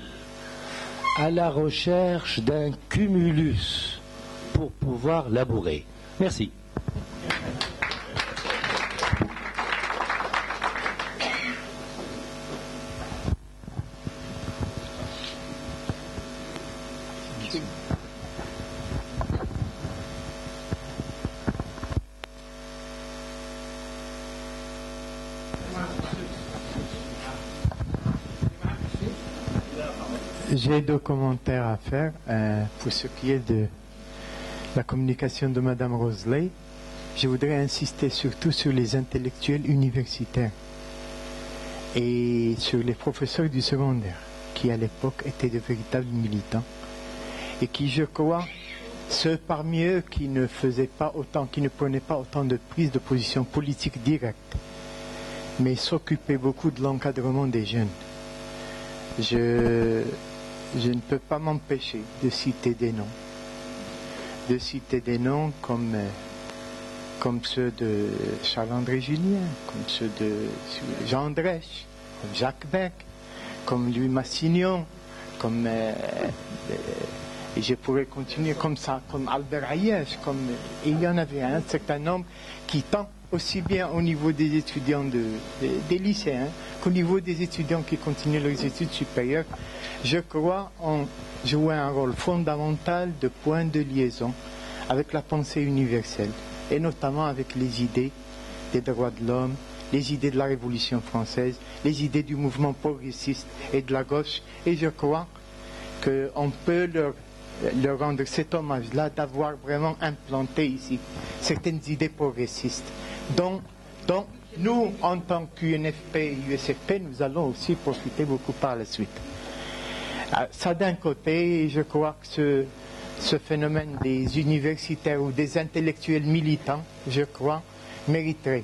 à la recherche d'un cumulus pour pouvoir labourer. Merci. J'ai deux commentaires à faire. Pour ce qui est de la communication de Madame Roseley, je voudrais insister surtout sur les intellectuels universitaires et sur les professeurs du secondaire, qui à l'époque étaient de véritables militants et qui, je crois, ceux parmi eux qui ne faisaient pas autant, qui ne prenaient pas autant de prise de position politique directe, mais s'occupaient beaucoup de l'encadrement des jeunes. Je ne peux pas m'empêcher de citer des noms. De citer des noms comme ceux de Charles-André Julien, comme ceux de Jean Drèche, comme Jacques Beck, comme Louis Massignon, comme et je pourrais continuer comme ça, comme Albert Ayège, il y en avait un certain nombre qui, tant aussi bien au niveau des étudiants des lycéens qu'au niveau des étudiants qui continuent leurs études supérieures, je crois, ont joué un rôle fondamental de point de liaison avec la pensée universelle, et notamment avec les idées des droits de l'homme, les idées de la Révolution française, les idées du mouvement progressiste et de la gauche. Et je crois qu'on peut leur rendre cet hommage-là d'avoir vraiment implanté ici certaines idées progressistes dont nous, en tant qu'UNFP et USFP, nous allons aussi profiter beaucoup par la suite. Ça d'un côté, je crois que ce phénomène des universitaires ou des intellectuels militants, je crois, mériterait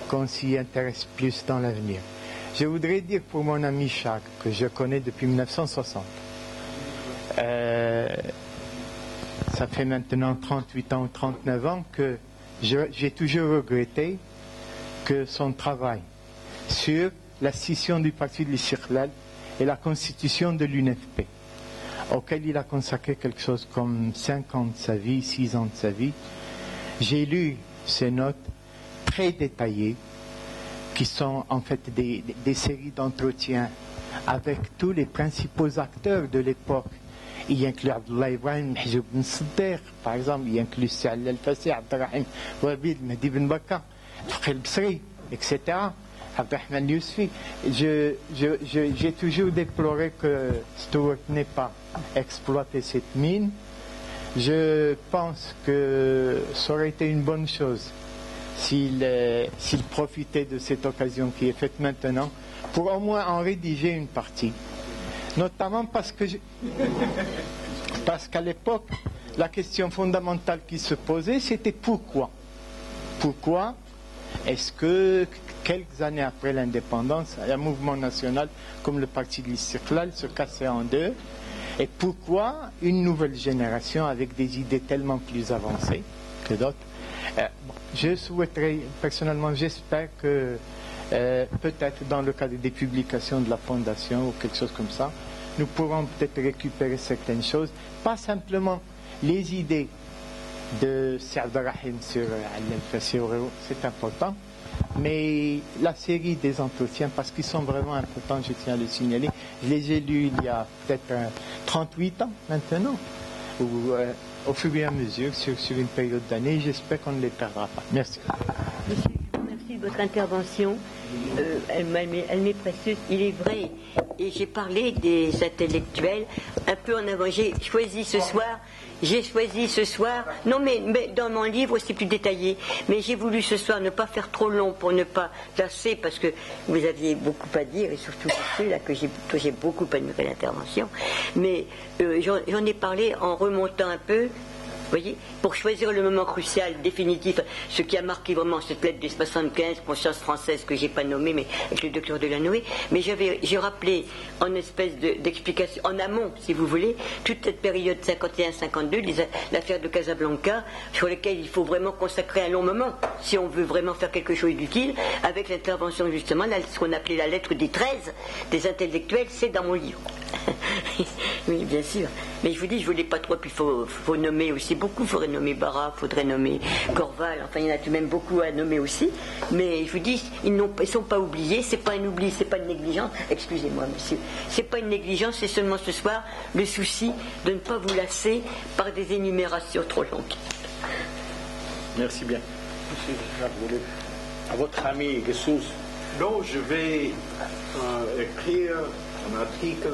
qu'on s'y intéresse plus dans l'avenir. Je voudrais dire pour mon ami Jacques, que je connais depuis 1960, ça fait maintenant 38 ans ou 39 ans que j'ai toujours regretté que son travail sur la scission du parti de l'Istiqlal et la constitution de l'UNFP, auquel il a consacré quelque chose comme 5 ans de sa vie, 6 ans de sa vie, j'ai lu ces notes très détaillées qui sont en fait des séries d'entretiens avec tous les principaux acteurs de l'époque. Il inclut Abdullah Ibrahim, Mahjoub Ben Siddiq, par exemple, il inclut Saïd Al-Fassi, Abdelrahim Wabid, Mehdi Ben Bakar, Fakhi El-Bsri, etc. Abdelrahman Yousfi. J'ai toujours déploré que Stewart n'ait pas exploité cette mine. Je pense que ça aurait été une bonne chose s'il profitait de cette occasion qui est faite maintenant pour au moins en rédiger une partie. Notamment parce qu'à l'époque, la question fondamentale qui se posait, c'était pourquoi. Pourquoi est-ce que, quelques années après l'indépendance, un mouvement national comme le parti de l'Istiqlal se cassait en deux Et pourquoi une nouvelle génération avec des idées tellement plus avancées que d'autres? Je souhaiterais, personnellement, j'espère que peut-être dans le cadre des publications de la Fondation ou quelque chose comme ça, nous pourrons peut-être récupérer certaines choses, pas simplement les idées de Abdelrahim sur Al-Fassi, c'est important, mais la série des entretiens, parce qu'ils sont vraiment importants, je tiens à le signaler. Je les ai lus il y a peut-être 38 ans maintenant, ou au fur et à mesure, sur une période d'années. J'espère qu'on ne les perdra pas. Merci. Monsieur, je vous remercie de votre intervention. Elle m'est précieuse. Il est vrai, et j'ai parlé des intellectuels un peu en avant. J'ai choisi ce soir, non mais dans mon livre c'est plus détaillé, mais j'ai voulu ce soir ne pas faire trop long pour ne pas lasser, parce que vous aviez beaucoup à dire, et surtout là que j'ai beaucoup admiré l'intervention, mais j'en ai parlé en remontant un peu. Vous voyez, pour choisir le moment crucial, définitif, ce qui a marqué vraiment cette lettre de 75, Conscience française, que j'ai pas nommée, mais avec le docteur Delanoë, mais j'ai rappelé en espèce d'explication, en amont, si vous voulez, toute cette période 51-52, l'affaire de Casablanca, sur laquelle il faut vraiment consacrer un long moment, si on veut vraiment faire quelque chose d'utile, avec l'intervention justement, ce qu'on appelait la lettre des 13, des intellectuels, c'est dans mon livre. Oui, bien sûr. Mais je vous dis, je ne voulais pas trop, puis il faut nommer aussi beaucoup. Il faudrait nommer Barra, il faudrait nommer Corval, enfin il y en a tout de même beaucoup à nommer aussi. Mais je vous dis, ils ne sont pas oubliés, c'est pas un oubli, c'est pas une négligence. Excusez-moi, monsieur. C'est pas une négligence, c'est seulement ce soir le souci de ne pas vous lasser par des énumérations trop longues. Merci bien. Monsieur, à votre ami Gessous. Non, je vais écrire un article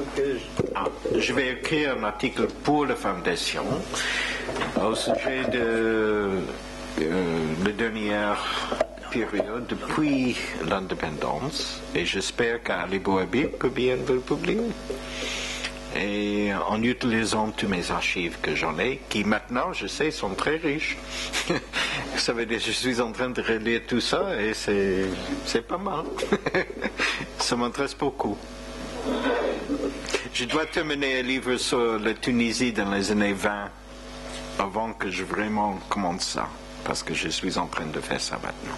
je vais écrire un article pour la Fondation au sujet de la dernière période depuis l'indépendance, et j'espère qu'Ali Bouhabib peut bien le publier. Et en utilisant tous mes archives que j'en ai, qui maintenant, je sais, sont très riches. Ça veut dire que je suis en train de relire tout ça et c'est pas mal. Ça m'intéresse beaucoup. Je dois terminer un livre sur la Tunisie dans les années 20 avant que je vraiment commence ça, parce que je suis en train de faire ça maintenant.